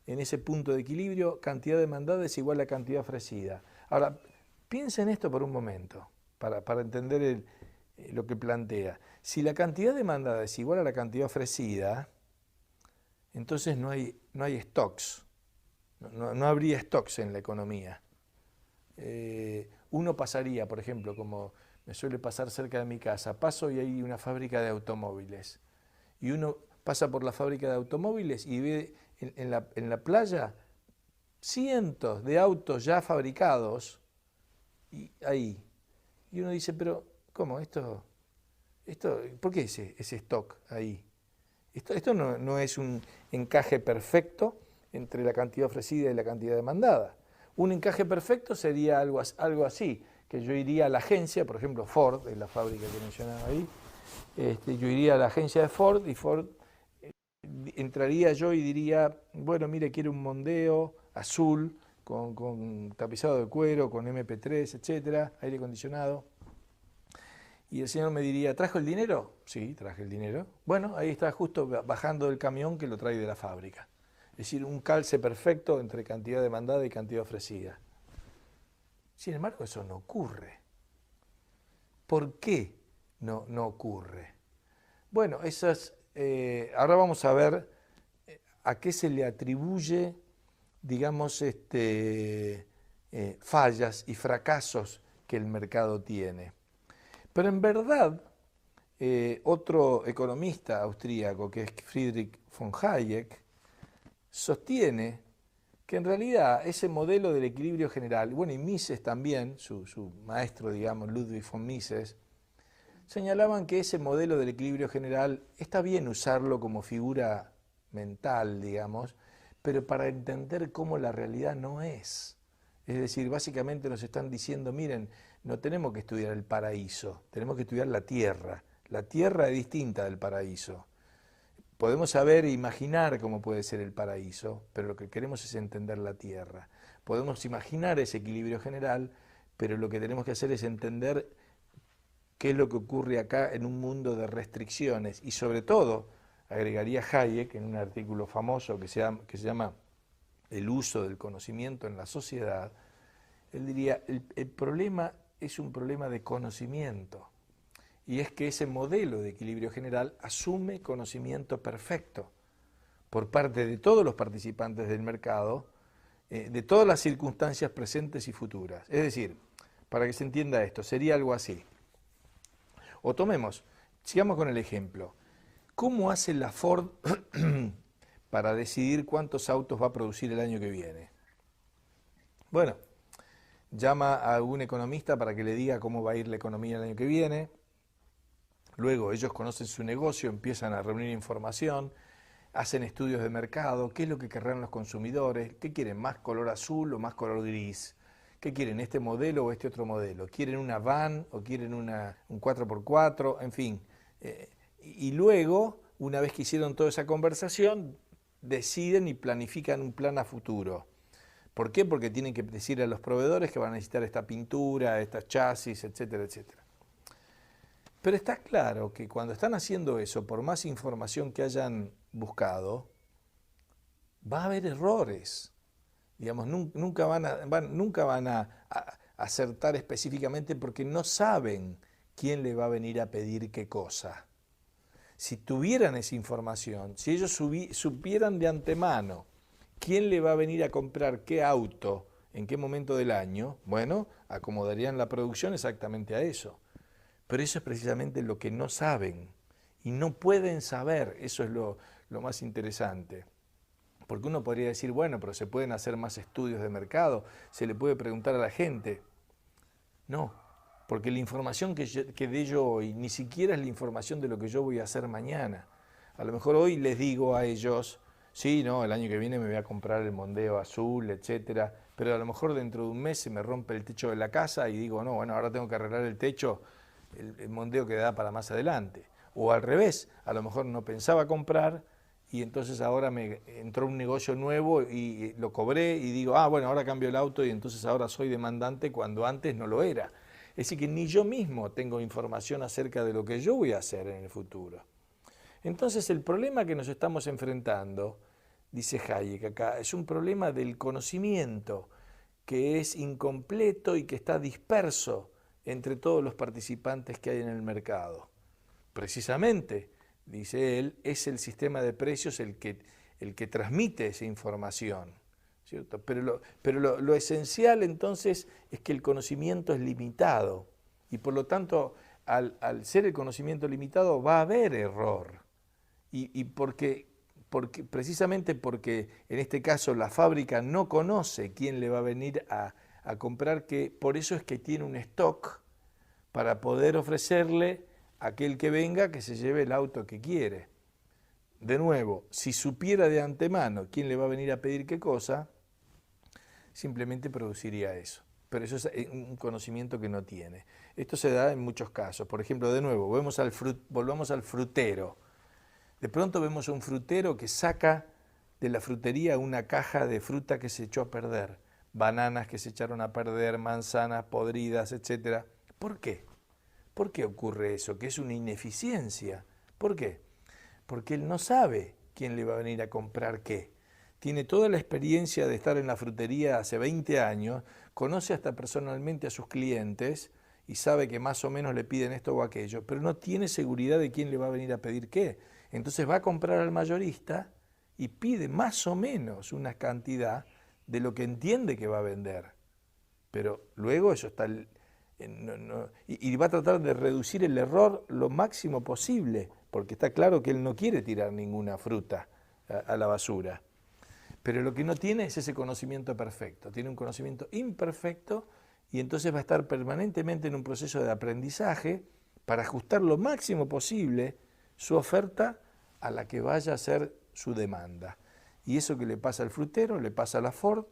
En ese punto de equilibrio, cantidad demandada es igual a cantidad ofrecida. Ahora, piensen esto por un momento, para entender lo que plantea. Si la cantidad demandada es igual a la cantidad ofrecida, entonces no hay stocks, no habría stocks en la economía. Uno pasaría, por ejemplo, como me suele pasar cerca de mi casa, paso y hay una fábrica de automóviles. Y uno pasa por la fábrica de automóviles y ve en la playa cientos de autos ya fabricados ahí. Y uno dice, pero ¿cómo? ¿Por qué ese stock ahí? Esto no es un encaje perfecto entre la cantidad ofrecida y la cantidad demandada. Un encaje perfecto sería algo así, que yo iría a la agencia, por ejemplo Ford, es la fábrica que mencionaba ahí, yo iría a la agencia de Ford y Ford entraría yo y diría, bueno, mire, quiero un Mondeo azul con tapizado de cuero, con MP3, etcétera, aire acondicionado. Y el señor me diría, ¿trajo el dinero? Sí, traje el dinero. Bueno, ahí está justo bajando del camión que lo trae de la fábrica. Es decir, un calce perfecto entre cantidad demandada y cantidad ofrecida. Sin embargo, eso no ocurre. ¿Por qué no ocurre? Bueno, ahora vamos a ver a qué se le atribuye, digamos, fallas y fracasos que el mercado tiene. Pero en verdad, otro economista austríaco, que es Friedrich von Hayek, sostiene que en realidad ese modelo del equilibrio general, bueno, y Mises también, su maestro, digamos, Ludwig von Mises, señalaban que ese modelo del equilibrio general está bien usarlo como figura mental, digamos, pero para entender cómo la realidad no es. Es decir, básicamente nos están diciendo, miren, no tenemos que estudiar el paraíso, tenemos que estudiar la tierra. La tierra es distinta del paraíso. Podemos saber e imaginar cómo puede ser el paraíso, pero lo que queremos es entender la tierra. Podemos imaginar ese equilibrio general, pero lo que tenemos que hacer es entender qué es lo que ocurre acá en un mundo de restricciones. Y sobre todo, agregaría Hayek en un artículo famoso que se llama El uso del conocimiento en la sociedad, él diría, el problema es un problema de conocimiento. Y es que ese modelo de equilibrio general asume conocimiento perfecto por parte de todos los participantes del mercado, de todas las circunstancias presentes y futuras. Es decir, para que se entienda esto, sería algo así. O sigamos con el ejemplo. ¿Cómo hace la Ford para decidir cuántos autos va a producir el año que viene? Bueno, llama a algún economista para que le diga cómo va a ir la economía el año que viene. Luego ellos conocen su negocio, empiezan a reunir información, hacen estudios de mercado, qué es lo que querrán los consumidores, qué quieren, más color azul o más color gris, qué quieren, este modelo o este otro modelo, quieren una van o quieren un 4x4, en fin. Y luego, una vez que hicieron toda esa conversación, deciden y planifican un plan a futuro. ¿Por qué? Porque tienen que decir a los proveedores que van a necesitar esta pintura, estas chasis, etcétera, etcétera. Pero está claro que cuando están haciendo eso, por más información que hayan buscado, va a haber errores. Digamos, nunca van a acertar específicamente porque no saben quién le va a venir a pedir qué cosa. Si tuvieran esa información, si ellos supieran de antemano quién le va a venir a comprar qué auto, en qué momento del año, bueno, acomodarían la producción exactamente a eso. Pero eso es precisamente lo que no saben y no pueden saber, eso es lo más interesante. Porque uno podría decir, bueno, pero se pueden hacer más estudios de mercado, se le puede preguntar a la gente. No, porque la información que dé yo hoy ni siquiera es la información de lo que yo voy a hacer mañana. A lo mejor hoy les digo a ellos, sí, no, el año que viene me voy a comprar el Mondeo azul, etcétera, pero a lo mejor dentro de un mes se me rompe el techo de la casa y digo, no, bueno, ahora tengo que arreglar el techo, el Mondeo queda para más adelante. O al revés, a lo mejor no pensaba comprar y entonces ahora me entró un negocio nuevo y lo cobré y digo, ah, bueno, ahora cambio el auto y entonces ahora soy demandante cuando antes no lo era. Es decir, que ni yo mismo tengo información acerca de lo que yo voy a hacer en el futuro. Entonces el problema que nos estamos enfrentando, dice Hayek acá, es un problema del conocimiento que es incompleto y que está disperso entre todos los participantes que hay en el mercado. Precisamente, dice él, es el sistema de precios el que transmite esa información, ¿cierto? Pero lo esencial entonces es que el conocimiento es limitado y por lo tanto al ser el conocimiento limitado va a haber error. Y precisamente porque en este caso la fábrica no conoce quién le va a venir a comprar, que por eso es que tiene un stock para poder ofrecerle a aquel que venga que se lleve el auto que quiere. De nuevo, si supiera de antemano quién le va a venir a pedir qué cosa, simplemente produciría eso. Pero eso es un conocimiento que no tiene. Esto se da en muchos casos. Por ejemplo, de nuevo, volvamos al frutero. De pronto vemos a un frutero que saca de la frutería una caja de fruta que se echó a perder, bananas que se echaron a perder, manzanas podridas, etc. ¿Por qué? ¿Por qué ocurre eso? Que es una ineficiencia. ¿Por qué? Porque él no sabe quién le va a venir a comprar qué. Tiene toda la experiencia de estar en la frutería hace 20 años, conoce hasta personalmente a sus clientes y sabe que más o menos le piden esto o aquello, pero no tiene seguridad de quién le va a venir a pedir qué. Entonces va a comprar al mayorista y pide más o menos una cantidad de lo que entiende que va a vender. Pero luego eso está... y va a tratar de reducir el error lo máximo posible, porque está claro que él no quiere tirar ninguna fruta a la basura. Pero lo que no tiene es ese conocimiento perfecto, tiene un conocimiento imperfecto y entonces va a estar permanentemente en un proceso de aprendizaje para ajustar lo máximo posible su oferta a la que vaya a ser su demanda. Y eso que le pasa al frutero, le pasa a la Ford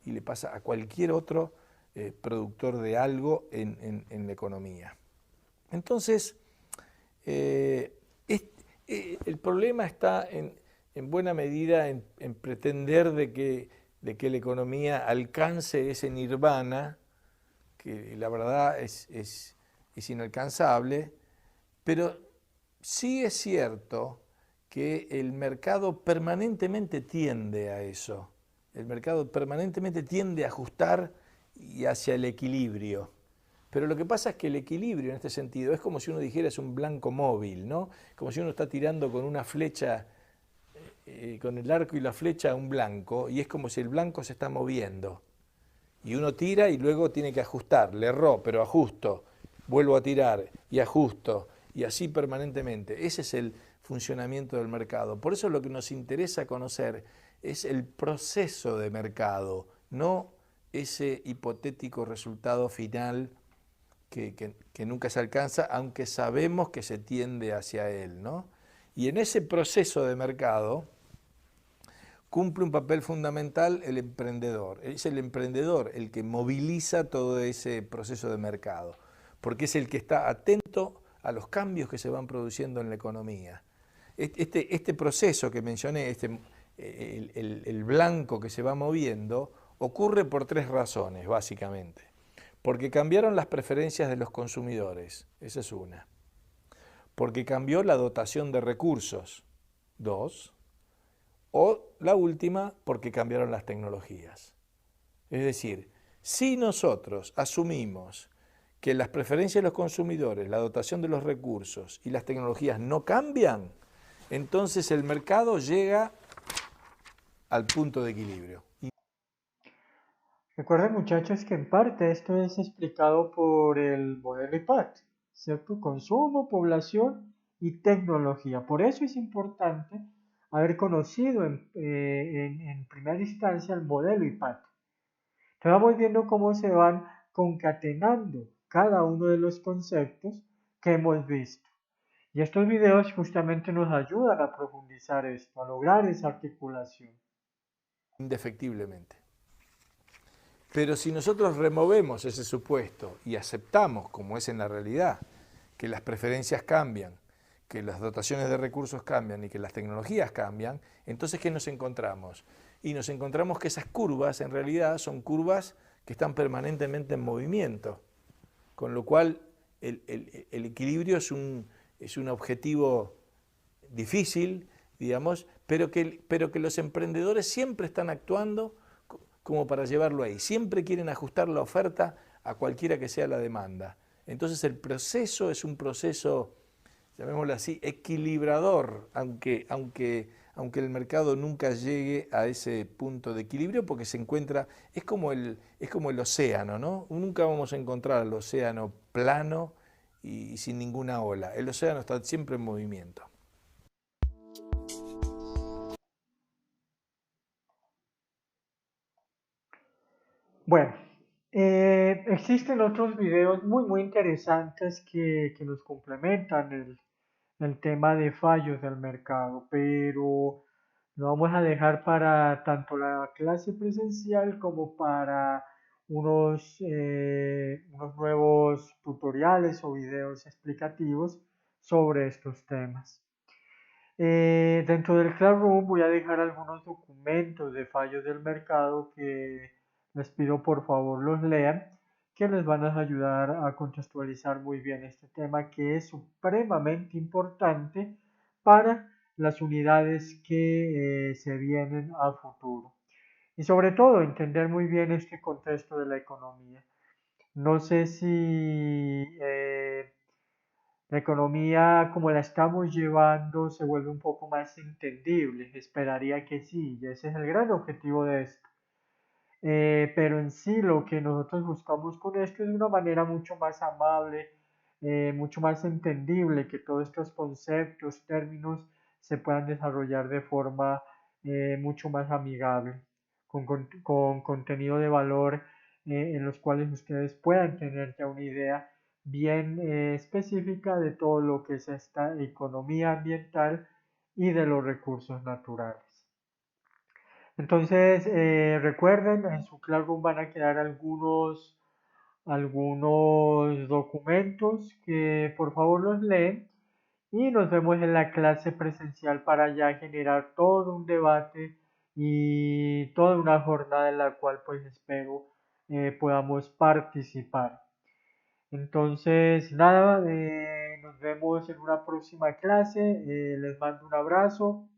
y le pasa a cualquier otro productor de algo en la economía. Entonces, el problema está en buena medida en pretender de que la economía alcance ese nirvana, que la verdad es inalcanzable, pero sí es cierto que el mercado permanentemente tiende a eso. El mercado permanentemente tiende a ajustar y hacia el equilibrio. Pero lo que pasa es que el equilibrio en este sentido es como si uno dijera es un blanco móvil, ¿no? Como si uno está tirando con una flecha, con el arco y la flecha a un blanco, y es como si el blanco se está moviendo. Y uno tira y luego tiene que ajustar, le erró, pero ajusto, vuelvo a tirar y ajusto, y así permanentemente. Ese es el funcionamiento del mercado. Por eso lo que nos interesa conocer es el proceso de mercado, no ese hipotético resultado final que nunca se alcanza, aunque sabemos que se tiende hacia él, ¿no? Y en ese proceso de mercado cumple un papel fundamental el emprendedor. Es el emprendedor el que moviliza todo ese proceso de mercado, porque es el que está atento a los cambios que se van produciendo en la economía. Este proceso que mencioné, el blanco que se va moviendo, ocurre por tres razones, básicamente. Porque cambiaron las preferencias de los consumidores, esa es una. Porque cambió la dotación de recursos, dos. O la última, porque cambiaron las tecnologías. Es decir, si nosotros asumimos que las preferencias de los consumidores, la dotación de los recursos y las tecnologías no cambian, entonces el mercado llega al punto de equilibrio. Recuerden, muchachos, que en parte esto es explicado por el modelo IPAT, ¿cierto? Consumo, población y tecnología. Por eso es importante haber conocido en primera instancia el modelo IPAT. Entonces vamos viendo cómo se van concatenando cada uno de los conceptos que hemos visto. Y estos videos justamente nos ayudan a profundizar esto, a lograr esa articulación. Indefectiblemente. Pero si nosotros removemos ese supuesto y aceptamos, como es en la realidad, que las preferencias cambian, que las dotaciones de recursos cambian y que las tecnologías cambian, entonces ¿qué nos encontramos? Y nos encontramos que esas curvas en realidad son curvas que están permanentemente en movimiento, con lo cual el equilibrio es un objetivo difícil, digamos, pero que los emprendedores siempre están actuando como para llevarlo ahí. Siempre quieren ajustar la oferta a cualquiera que sea la demanda. Entonces el proceso es un proceso, llamémoslo así, equilibrador, aunque el mercado nunca llegue a ese punto de equilibrio, porque se encuentra, es como el océano, ¿no? Nunca vamos a encontrar el océano plano y sin ninguna ola. El océano está siempre en movimiento. Bueno, existen otros videos muy interesantes que nos complementan el tema de fallos del mercado, pero lo vamos a dejar para tanto la clase presencial como para unos nuevos tutoriales o videos explicativos sobre estos temas. Dentro del Classroom voy a dejar algunos documentos de fallos del mercado que les pido por favor los lean, que les van a ayudar a contextualizar muy bien este tema que es supremamente importante para las unidades que se vienen a futuro. Y sobre todo entender muy bien este contexto de la economía. No sé si la economía como la estamos llevando se vuelve un poco más entendible. Esperaría que sí, y ese es el gran objetivo de esto. Pero en sí lo que nosotros buscamos con esto es de una manera mucho más amable, mucho más entendible, que todos estos conceptos, términos se puedan desarrollar de forma mucho más amigable, con contenido de valor en los cuales ustedes puedan tener ya una idea bien específica de todo lo que es esta economía ambiental y de los recursos naturales. Entonces, recuerden, en su Classroom van a quedar algunos documentos que por favor los leen y nos vemos en la clase presencial para ya generar todo un debate y toda una jornada en la cual pues espero podamos participar. Entonces, nada, nos vemos en una próxima clase, les mando un abrazo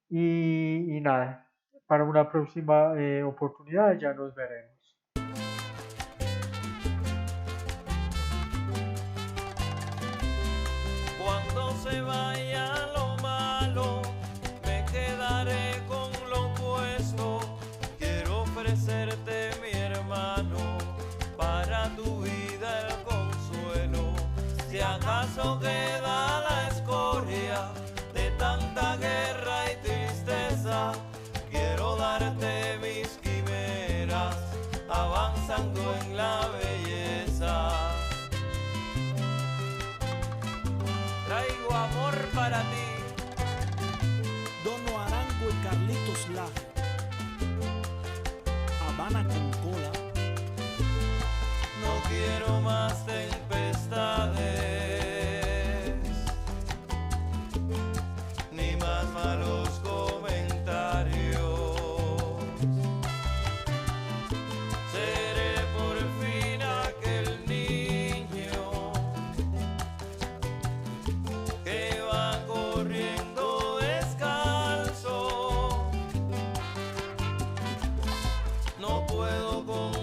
y nada. Para una próxima oportunidad ya nos veremos. Cuando se vaya lo malo, me quedaré con lo opuesto. Quiero ofrecerte, mi hermano, para tu vida el consuelo. Si acaso queda la escoria de tanta guerra y tristeza, quiero darte mis quimeras, avanzando en la belleza. Traigo amor para ti. Dono Arango y Carlitos Laje. Habana con cola. No quiero más tempestades, ni más malos comentarios. Seré por fin aquel niño que va corriendo descalzo. No puedo con